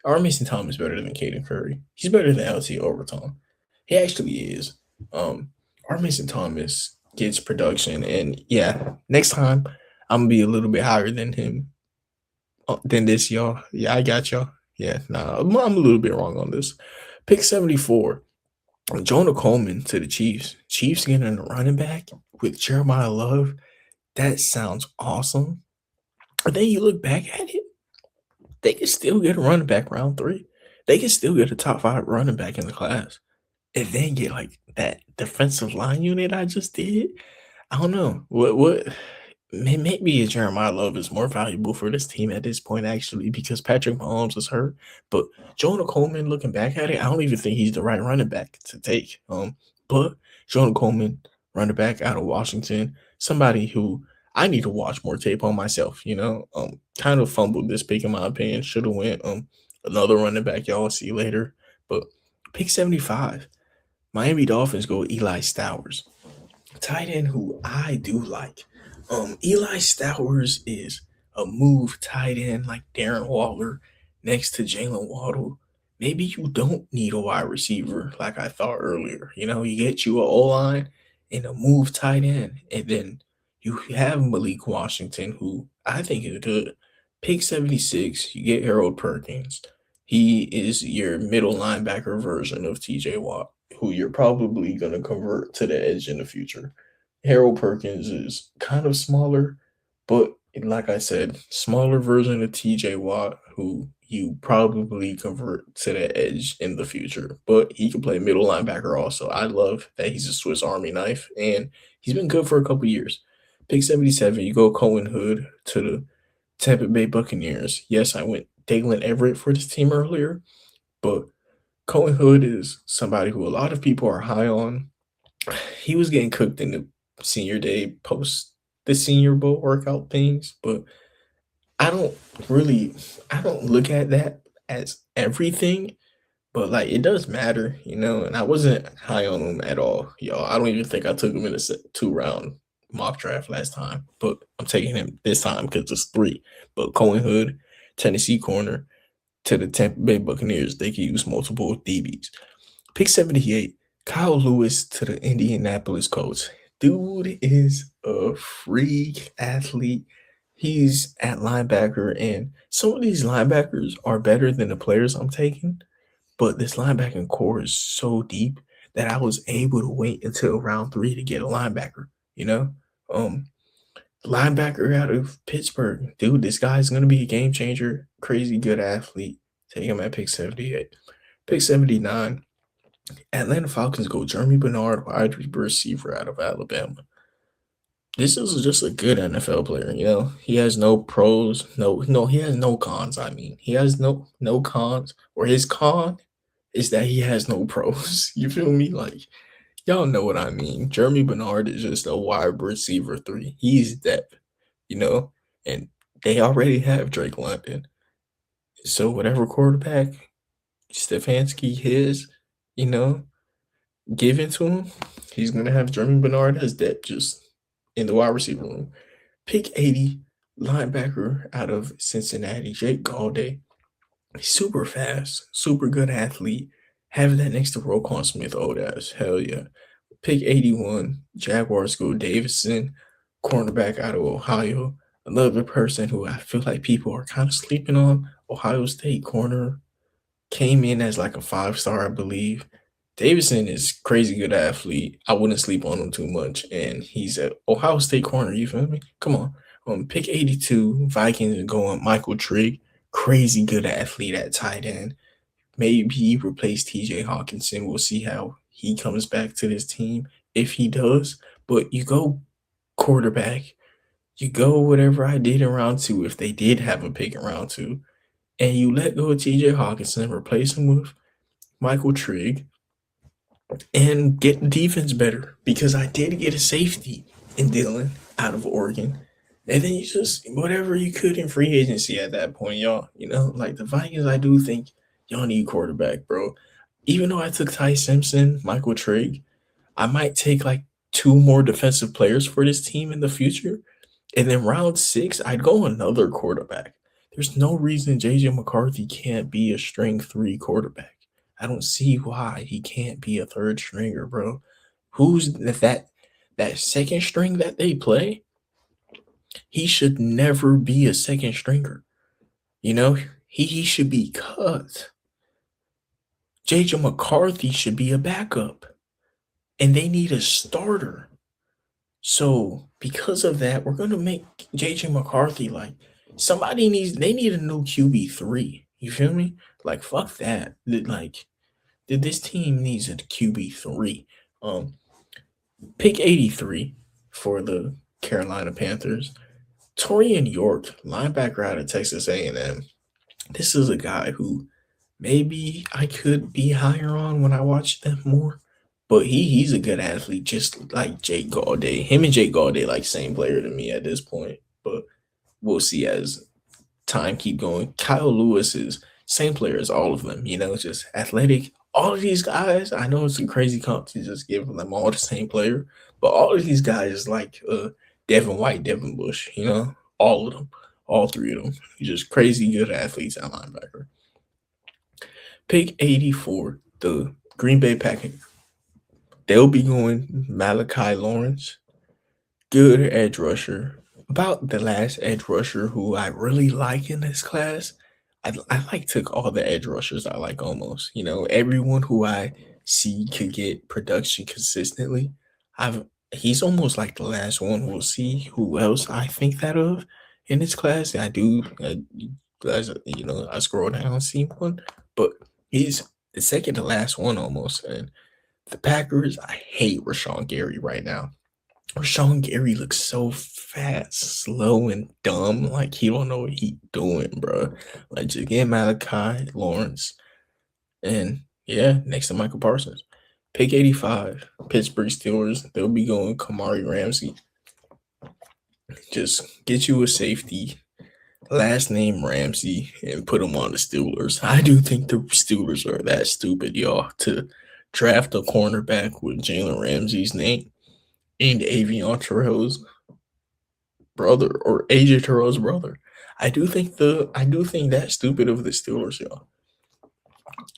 R. Mason Thomas is better than Caden Curry. He's better than LT Overtime. He actually is. R. Mason Thomas gets production, and yeah, next time I'm gonna be a little bit higher than him than this, y'all. Yeah, I got y'all. Yeah, nah, I'm a little bit wrong on this. Pick 74. Jonah Coleman to the Chiefs. Chiefs getting a running back with Jeremiah Love. That sounds awesome. But then you look back at it, they can still get a running back round 3. They can still get a top 5 running back in the class. And then get like that defensive line unit I just did. I don't know. What maybe Jeremiah Love is more valuable for this team at this point, actually, because Patrick Mahomes is hurt. But Jonah Coleman, looking back at it, I don't even think he's the right running back to take. But Jonah Coleman, running back out of Washington, somebody who I need to watch more tape on myself, kind of fumbled this pick in my opinion. Should have went another running back, y'all see later. But pick 75. Miami Dolphins go Eli Stowers, tight end who I do like. Eli Stowers is a move tight end like Darren Waller next to Jalen Waddle. Maybe you don't need a wide receiver like I thought earlier. You get you an O-line and a move tight end, and then you have Malik Washington, who I think is good. Pick 76, you get Harold Perkins. He is your middle linebacker version of TJ Watt, who you're probably going to convert to the edge in the future. Harold Perkins is kind of smaller, but like I said, smaller version of TJ Watt, who you probably convert to the edge in the future. But he can play middle linebacker also. I love that he's a Swiss Army knife, and he's been good for a couple years. Pick 77, you go Cohen Hood to the Tampa Bay Buccaneers. Yes, I went Dalen Everett for this team earlier, but Cohen Hood is somebody who a lot of people are high on. He was getting cooked in the senior day post the Senior Bowl workout things, but I don't really I don't look at that as everything, but like it does matter, and I wasn't high on him at all, y'all. I don't even think I took him in a 2 round mock draft last time, but I'm taking him this time because it's three. But Cohen Hood, Tennessee corner to the Tampa Bay Buccaneers, they can use multiple DBs. Pick 78, Kyle Lewis to the Indianapolis Colts. Dude is a freak athlete. He's at linebacker, and some of these linebackers are better than the players I'm taking, but this linebacking core is so deep that I was able to wait until round three to get a linebacker, you know? Um, Linebacker out of Pittsburgh. Dude, this guy's gonna be a game changer. Crazy good athlete. Take him at pick 78. Pick 79. Atlanta Falcons go Jeremy Bernard, wide receiver out of Alabama. This is just a good NFL player, He has no pros, he has no cons. I mean, he has no cons, or his con is that he has no pros. You feel me? Like, y'all know what I mean. Jeremy Bernard is just a wide receiver three. He's depth, and they already have Drake London. So whatever quarterback Stefanski you know, given to him, he's gonna have Jeremy Bernard as depth just in the wide receiver room. Pick 80, linebacker out of Cincinnati, Jake Gaudet. He's super fast, super good athlete. Having that next to Roquan Smith, old ass, hell yeah. Pick 81, Jaguars go Davidson, cornerback out of Ohio. Another person who I feel like people are kind of sleeping on, Ohio State corner, came in as like a 5-star, I believe. Davidson is crazy good athlete. I wouldn't sleep on him too much, and he's at Ohio State corner. You feel me? Come on. Pick 82, Vikings going Michael Trigg, crazy good athlete at tight end. Maybe he replace TJ Hawkinson. We'll see how he comes back to this team if he does. But you go quarterback, you go whatever I did in round two if they did have a pick in round two, and you let go of TJ Hawkinson, replace him with Michael Trigg, and get the defense better because I did get a safety in Dillon out of Oregon. And then you just whatever you could in free agency at that point, y'all. Like the Vikings, I do think y'all need quarterback, bro. Even though I took Ty Simpson, Michael Trigg, I might take like two more defensive players for this team in the future. And then round 6, I'd go another quarterback. There's no reason JJ McCarthy can't be a string 3 quarterback. I don't see why he can't be a third stringer, bro. Who's that second string that they play? He should never be a second stringer. He should be cut. JJ McCarthy should be a backup. And they need a starter. So because of that, we're gonna make JJ McCarthy like they need a new QB3. You feel me? Like fuck that. This team needs a QB3. Pick 83 for the Carolina Panthers. Torian York, linebacker out of Texas A&M. This is a guy who maybe I could be higher on when I watch them more. But he's a good athlete, just like Jake Gaudet. Him and Jake Gaudet like same player to me at this point. But we'll see as time keep going. Kyle Lewis is same player as all of them, just athletic. All of these guys, I know it's a crazy comp to just give them all the same player, but all of these guys like Devin White, Devin Bush, all of them, all three of them. Just crazy good athletes at linebacker. Pick 84, the Green Bay Packers. They'll be going Malachi Lawrence, good edge rusher. About the last edge rusher who I really like in this class. I took all the edge rushers I like almost. Everyone who I see could get production consistently. He's almost like the last one. We'll see who else I think that of in this class. I do, I scroll down and see one, but he's the second to last one almost. And the Packers, I hate Rashawn Gary right now. Rashawn Gary looks so fast, slow, and dumb. Like he don't know what he doing, bro. Like just get Malachi Lawrence, and yeah, next to Michael Parsons. Pick 85, Pittsburgh Steelers. They'll be going Kamari Ramsey. Just get you a safety, last name Ramsey, and put him on the Steelers. I do think the Steelers are that stupid, y'all, to draft a cornerback with Jalen Ramsey's name and Avion Terrell's brother or AJ Terrell's brother. I do think that's stupid of the Steelers, y'all.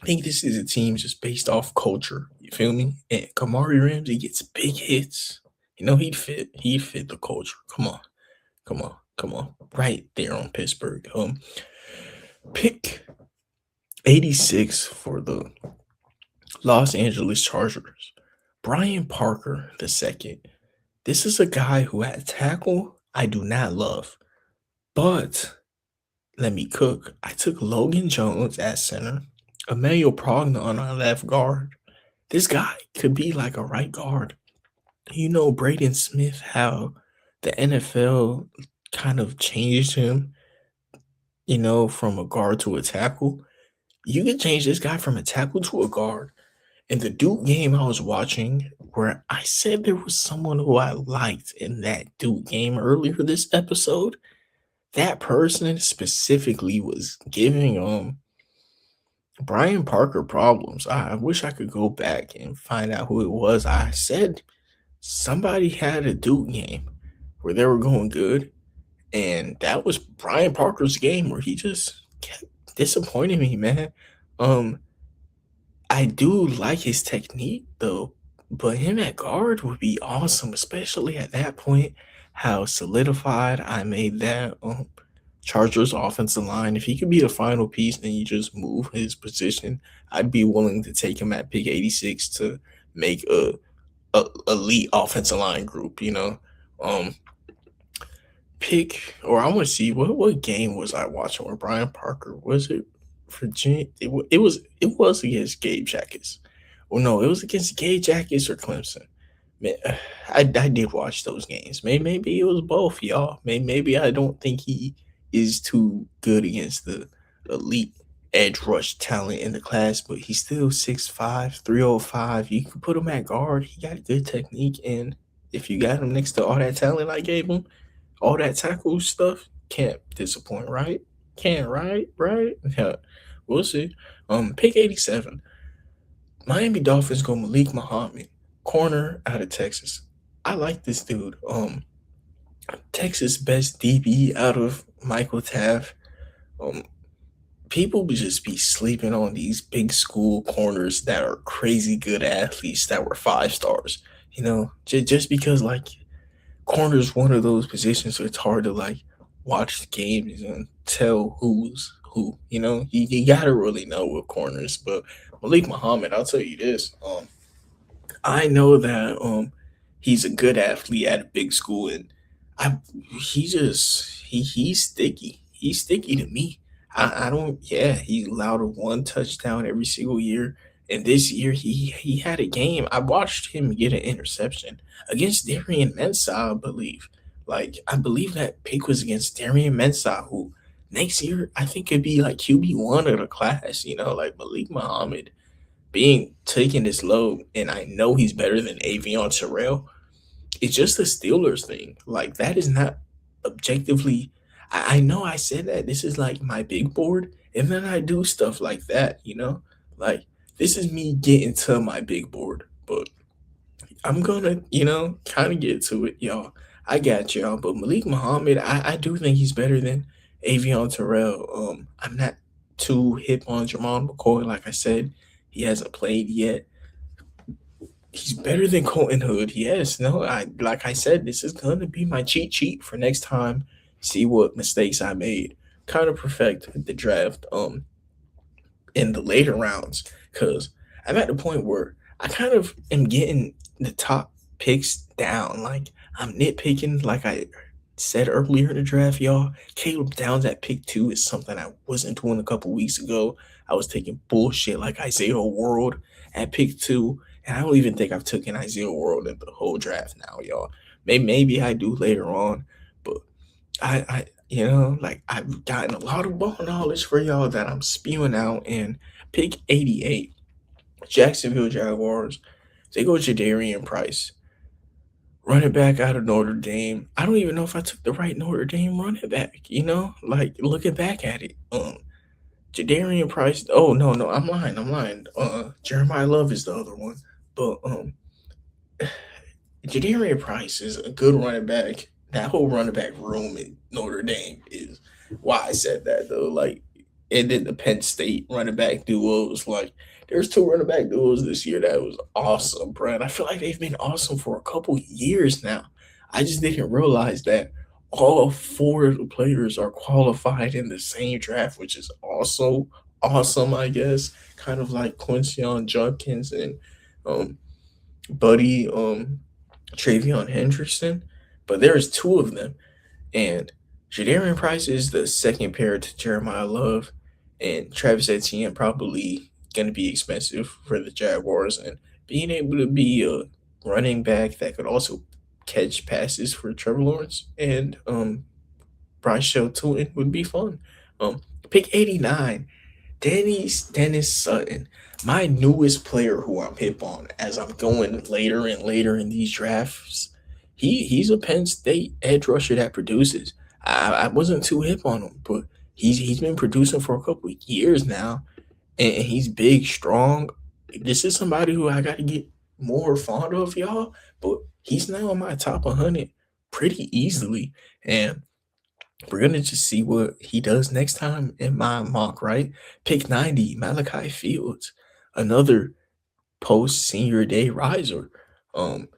I think this is a team just based off culture. You feel me? And Kamari Ramsey gets big hits. You know he'd fit the culture. Come on. Right there on Pittsburgh. Pick 86 for the Los Angeles Chargers. Brian Parker II. This is a guy who at tackle I do not love. But let me cook. I took Logan Jones at center, Emmanuel Prognon on left guard. This guy could be like a right guard. You know, Braden Smith, how the NFL kind of changed him, from a guard to a tackle. You can change this guy from a tackle to a guard. In the Duke game I was watching, where I said there was someone who I liked in that Duke game earlier this episode, that person specifically was giving Brian Parker problems. I wish I could go back and find out who it was. I said somebody had a Duke game where they were going good, and that was Brian Parker's game where he just kept disappointing me, man. I do like his technique though, but him at guard would be awesome, especially at that point. How solidified I made that Chargers offensive line. If he could be the final piece and you just move his position, I'd be willing to take him at pick 86 to make a elite offensive line group. Um, pick or I want to see what game was I watching where Brian Parker was it Virginia? It was against Gabe Jackas. Well, no, it was against Gabe Jackas or Clemson. Man, I did watch those games. Maybe it was both, y'all. Maybe I don't think he is too good against the elite edge rush talent in the class, but he's still 6'5", 305. You can put him at guard. He got good technique, and if you got him next to all that talent I gave him, all that tackle stuff, can't disappoint, right? Can't, right? Right? Yeah, we'll see. Pick 87. Miami Dolphins go Malik Muhammad, corner out of Texas. I like this dude. Texas best DB out of Michael Taft. Um, People would just be sleeping on these big school corners that are crazy good athletes that were 5 stars. Just because like corner's one of those positions so it's hard to like watch the games and tell who's who. You gotta really know with corners. But Malik Muhammad, I'll tell you this. I know that he's a good athlete at a big school, and I he's sticky. He's sticky to me. I don't yeah, he allowed a one touchdown every single year. And this year he had a game. I watched him get an interception against Darian Mensah, I believe. Like I believe that pick was against Darian Mensah, who next year I think could be like QB1 of the class, like Malik Muhammad being taken this low, and I know he's better than Avion Terrell. It's just a Steelers thing. Like that is not objectively. I know I said that this is like my big board, and then I do stuff like that. Like this is me getting to my big board, but I'm gonna, kind of get to it, y'all. I got y'all, but Malik Muhammad, I do think he's better than Avion Terrell. I'm not too hip on Jamal McCoy, like I said. He hasn't played yet. He's better than Colton Hood. Yes, no, like I said, this is gonna be my cheat sheet for next time. See what mistakes I made. Kind of perfect the draft in the later rounds. Cause I'm at the point where I kind of am getting the top picks down. Like I'm nitpicking, like I said earlier in the draft, y'all. Caleb Downs at pick 2 is something I wasn't doing a couple weeks ago. I was taking bullshit like Isaiah World at pick 2. And I don't even think I've taken Isaiah World in the whole draft now, y'all. Maybe I do later on, but like I've gotten a lot of ball knowledge for y'all that I'm spewing out. And pick 88, Jacksonville Jaguars. They go Jadarian Price, running back out of Notre Dame. I don't even know if I took the right Notre Dame running back. Like looking back at it, Jadarian Price. Oh no, I'm lying. Jeremiah Love is the other one, but Jadarian Price is a good running back. That whole running back room in Notre Dame is why I said that though. Like, and then the Penn State running back duos. Like, there's two running back duos this year that was awesome, bro. And I feel like they've been awesome for a couple years now. I just didn't realize that all four of the players are qualified in the same draft, which is also awesome, I guess. Kind of like Quincy Junkins and um Buddy Travion Henderson, but there's two of them. And Jadarian Price is the second pair to Jeremiah Love, and Travis Etienne probably going to be expensive for the Jaguars. And being able to be a running back that could also catch passes for Trevor Lawrence and Bryce Shelton would be fun. Pick 89, Dennis Sutton, my newest player who I'm hip on as I'm going later and later in these drafts. He's a Penn State edge rusher that produces. I wasn't too hip on him, but he's been producing for a couple of years now, and he's big, strong. This is somebody who I got to get more fond of, y'all. But he's now in my top 100 pretty easily, and we're gonna just see what he does next time in my mock, right? Pick 90, Malachi Fields, another post senior day riser. Um,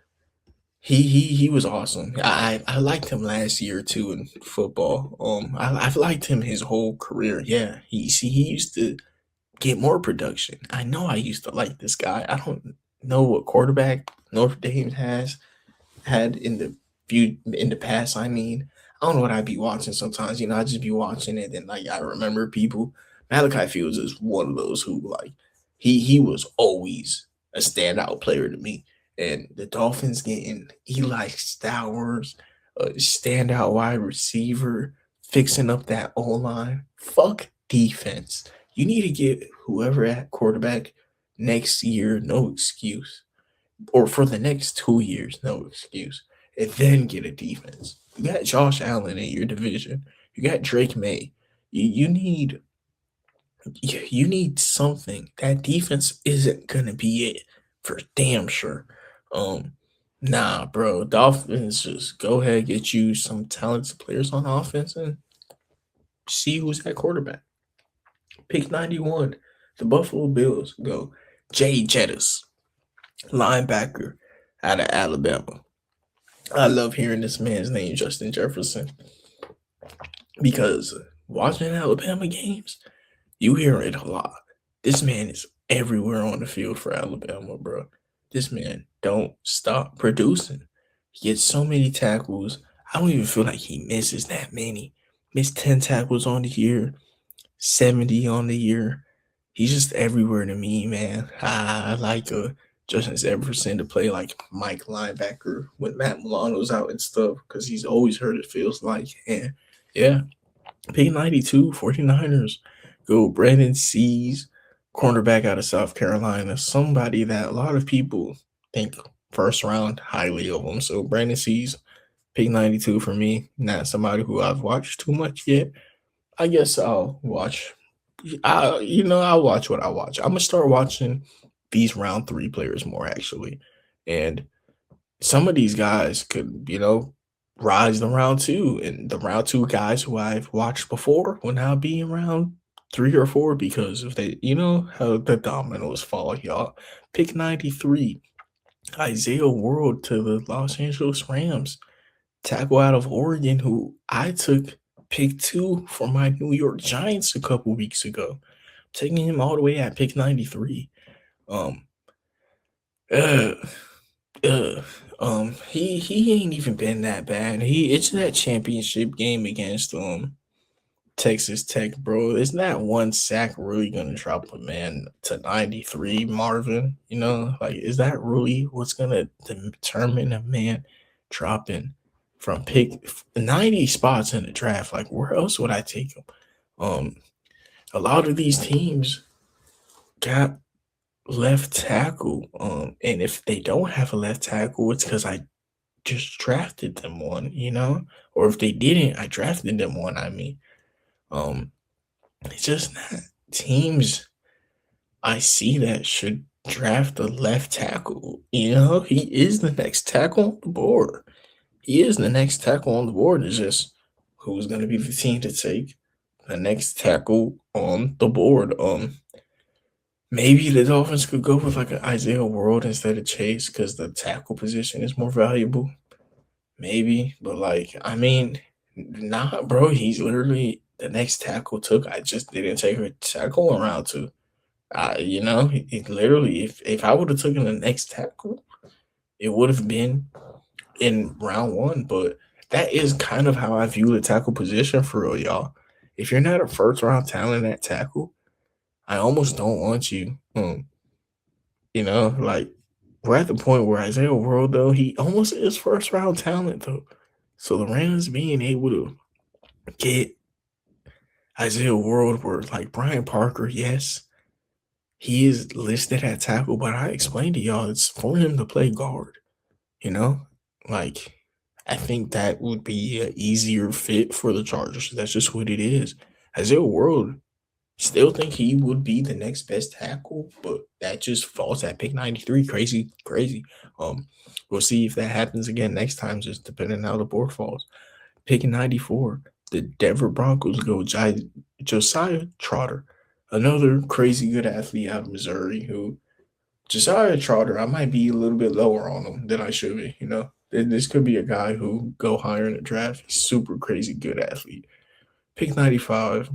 he was awesome. I liked him last year too in football. I've liked him his whole career. Yeah, he used to get more production. I know I used to like this guy. I don't know what quarterback Notre Dame has had in the past. I mean, I don't know what I'd be watching sometimes. I just be watching it and like I remember people. Malachi Fields is one of those who like he was always a standout player to me. And the Dolphins getting Eli Stowers, a standout wide receiver, fixing up that O line. Fuck defense. You need to get whoever at quarterback next year, no excuse, or for the next 2 years, no excuse, and then get a defense. You got Josh Allen in your division. You got Drake May. You need something. That defense isn't gonna be it for damn sure. Um, nah, bro. Dolphins just go ahead get you some talented players on offense and see who's at quarterback. Pick 91. The Buffalo Bills go Jay Jettis, linebacker out of Alabama. I love hearing this man's name, Justin Jefferson, because watching Alabama games, you hear it a lot. This man is everywhere on the field for Alabama, bro. This man don't stop producing. He gets so many tackles. I don't even feel like he misses that many. Missed 10 tackles on the year, 70 on the year. He's just everywhere to me, man. I like Justin Jefferson to play like Mike linebacker when Matt Milano's out and stuff because he's always heard it feels like. And yeah, pick 92, 49ers. Go Brandon Seas, cornerback out of South Carolina. Somebody that a lot of people think first round highly of him. So Brandon Seas, pick 92 for me. Not somebody who I've watched too much yet. I guess I'll watch. I'll watch what I watch. I'm gonna start watching these round 3 players more actually, and some of these guys could, rise to round 2, and the round 2 guys who I've watched before will now be in round 3 or 4 because of how the dominoes fall, y'all. Pick 93, Isaiah World to the Los Angeles Rams, tackle out of Oregon, who I took pick 2 for my New York Giants a couple weeks ago, taking him all the way at pick 93. Um, uh, he ain't even been that bad. It's that championship game against Texas Tech, bro. Isn't that one sack really gonna drop a man to 93, Marvin? Like, is that really what's gonna determine a man dropping from pick 90 spots in the draft. Like, where else would I take him? Um, a lot of these teams got left tackle. And if they don't have a left tackle, it's because I just drafted them one, or if they didn't, I drafted them one. Um, it's just not teams I see that should draft a left tackle. He is the next tackle on the board. He is the next tackle on the board. It's just who's going to be the team to take the next tackle on the board. Maybe the Dolphins could go with like an Isaiah World instead of Chase because the tackle position is more valuable. Maybe, but nah, bro. He's literally the next tackle took. I just didn't take a tackle in round two. It literally, if I would have taken the next tackle, it would have been in round one. But that is kind of how I view the tackle position for real, y'all. If you're not a first round talent at tackle, I almost don't want you. Like we're at the point where Isaiah World though, he almost is first round talent though. So the Rams being able to get Isaiah World where like Brian Parker, yes, he is listed at tackle, but I explained to y'all it's for him to play guard, you know? Like I think that would be an easier fit for the Chargers. That's just what it is. Isaiah World still think he would be the next best tackle, but that just falls at pick 93. Crazy, crazy. We'll see if that happens again next time, just depending on how the board falls. Pick 94, the Denver Broncos go Josiah Trotter, another crazy good athlete out of Missouri who Josiah Trotter, I might be a little bit lower on him than I should be, This could be a guy who go higher in the draft. He's super crazy good athlete. Pick 95,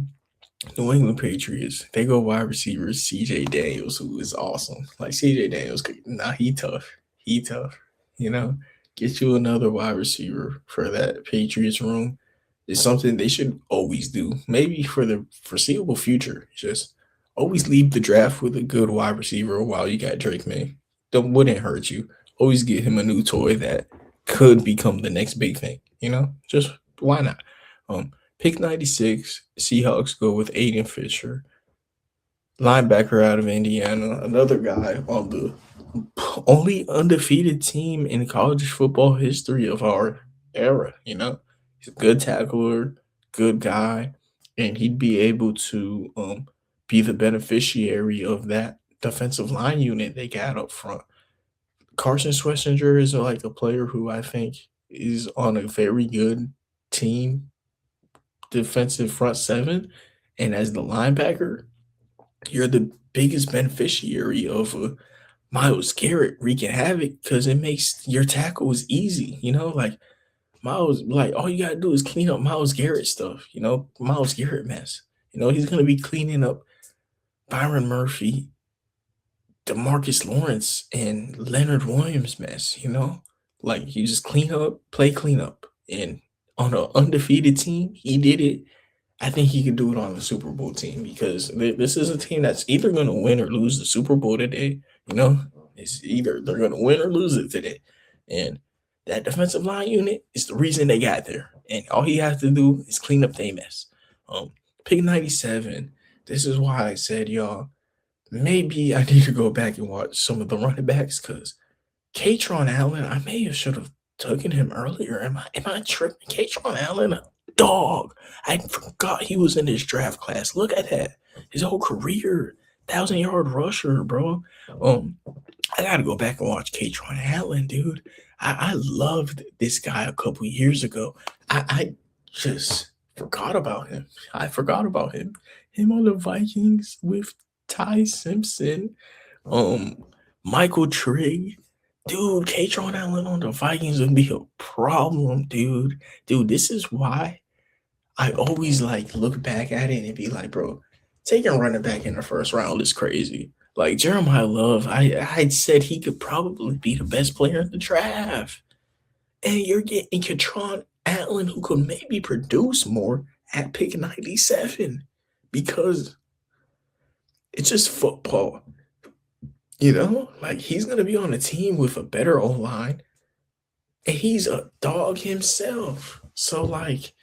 New England Patriots, they go wide receiver CJ Daniels, who is awesome. Like CJ Daniels, he tough. He tough. Get you another wide receiver for that Patriots room is something they should always do. Maybe for the foreseeable future, just always leave the draft with a good wide receiver while you got Drake May. Wouldn't hurt you. Always get him a new toy that could become the next big thing. Just why not? Pick 96, Seahawks go with Aiden Fisher, linebacker out of Indiana, another guy on the only undefeated team in college football history of our era. He's a good tackler, good guy, and he'd be able to be the beneficiary of that defensive line unit they got up front. Carson Schlesinger is like a player who I think is on a very good team defensive front seven, and as the linebacker, you're the biggest beneficiary of Myles Garrett wreaking havoc because it makes your tackles easy. Like Myles, like all you gotta do is clean up Myles Garrett stuff. Myles Garrett mess. He's gonna be cleaning up Byron Murphy, DeMarcus Lawrence, and Leonard Williams mess. Like you just clean up, play clean up, and on an undefeated team, he did it. I think he could do it on the Super Bowl team because this is a team that's either going to win or lose the Super Bowl today. It's either they're going to win or lose it today. And that defensive line unit is the reason they got there. And all he has to do is clean up their mess. Pick 97. This is why I said, y'all, maybe I need to go back and watch some of the running backs because Katron Allen, I may have should have taken him earlier. Am I tripping? Katron Allen, dog. I forgot he was in this draft class. Look at that. His whole career, 1,000-yard rusher, bro. I gotta go back and watch Katron Allen, dude. I loved this guy a couple years ago. I just forgot about him. I forgot about him. Him on the Vikings with Ty Simpson, Michael Trigg. Dude, Katron Allen on the Vikings would be a problem, dude. Dude, this is why I always look back at it and be like, bro, taking running back in the first round is crazy. Like Jeremiah Love, I said he could probably be the best player in the draft. And you're getting Katron Allen, who could maybe produce more at pick 97 because it's just football. Like he's going to be on a team with a better O-line, and he's a dog himself. So like,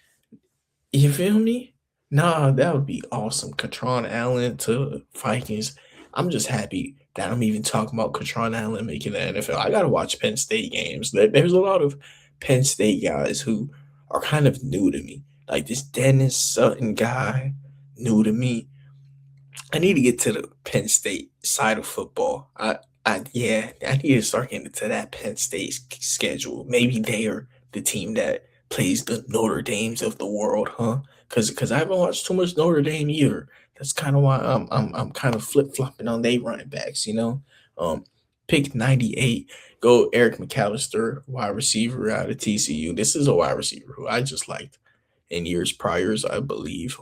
you feel me? Nah, that would be awesome. Katron Allen to Vikings. I'm just happy that I'm even talking about Katron Allen making the NFL. I gotta watch Penn State games. There's a lot of Penn State guys who are kind of new to me. Like this Dennis Sutton guy, new to me. I need to get to the Penn State side of football. Yeah, I need to start getting into that Penn State schedule. Maybe they are the team that plays the Notre Dames of the world, huh? Because I haven't watched too much Notre Dame either. That's kind of why I'm kind of flip flopping on they running backs. Um, pick 98. Go Eric McAllister, wide receiver out of TCU. This is a wide receiver who I just liked in years priors, I believe.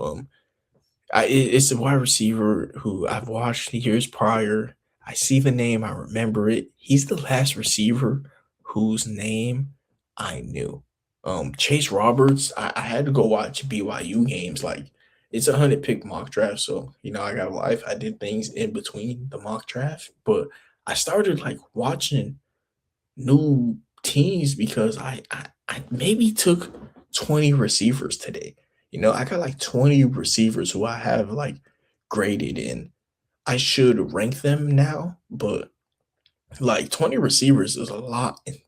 It's a wide receiver who I've watched years prior. I see the name, I remember it. He's the last receiver whose name I knew. Chase Roberts, I had to go watch BYU games. Like, it's a 100 pick mock draft. So, I got a life. I did things in between the mock draft, but I started like watching new teams because I maybe took 20 receivers today. I got like 20 receivers who I have like graded and I should rank them now, but like 20 receivers is a lot in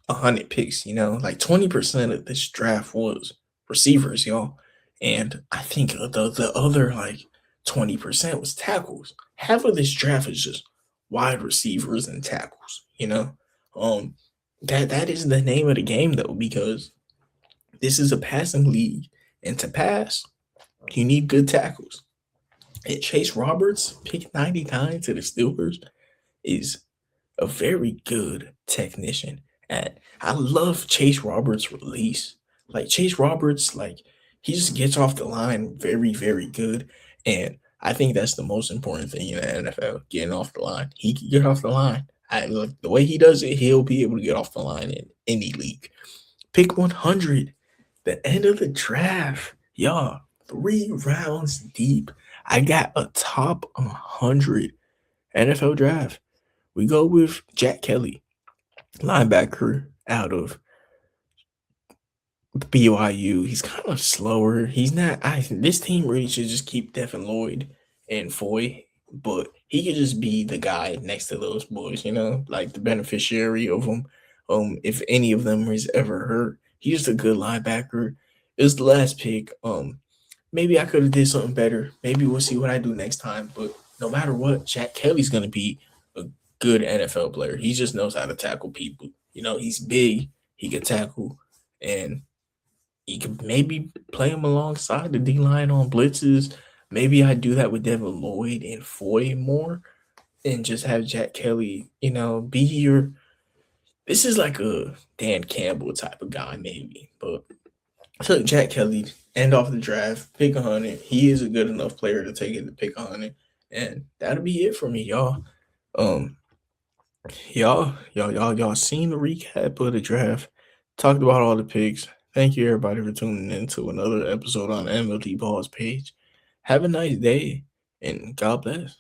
100 picks, like 20% of this draft was receivers, y'all. And I think the other like 20% was tackles. Half of this draft is just wide receivers and tackles. Um that is the name of the game though, because this is a passing league. And to pass, you need good tackles. And Chase Roberts, pick 99 to the Steelers, is a very good technician. And I love Chase Roberts' release. Like Chase Roberts, like he just gets off the line very, very good. And I think that's the most important thing in the NFL, getting off the line. He can get off the line. I look the way he does it, he'll be able to get off the line in any league. Pick 100, the end of the draft. Y'all, 3 rounds deep. I got a top 100 NFL draft. We go with Jack Kelly, linebacker out of BYU. He's kind of slower. He's not. This team really should just keep Devin Lloyd and Foy, but he could just be the guy next to those boys. Like the beneficiary of them. If any of them is ever hurt, he's just a good linebacker. It was the last pick. Maybe I could have did something better. Maybe we'll see what I do next time. But no matter what, Jack Kelly's gonna be a good NFL player. He just knows how to tackle people. He's big. He can tackle, and you could maybe play him alongside the D line on blitzes. Maybe I do that with Devin Lloyd and Foy more, and just have Jack Kelly, be your. This is like a Dan Campbell type of guy, maybe. But I took Jack Kelly, end off the draft, pick 100. He is a good enough player to take it to pick 100, and that'll be it for me, y'all. Um, y'all seen the recap of the draft? Talked about all the picks. Thank you everybody for tuning in to another episode on MLD Balls page. Have a nice day and God bless.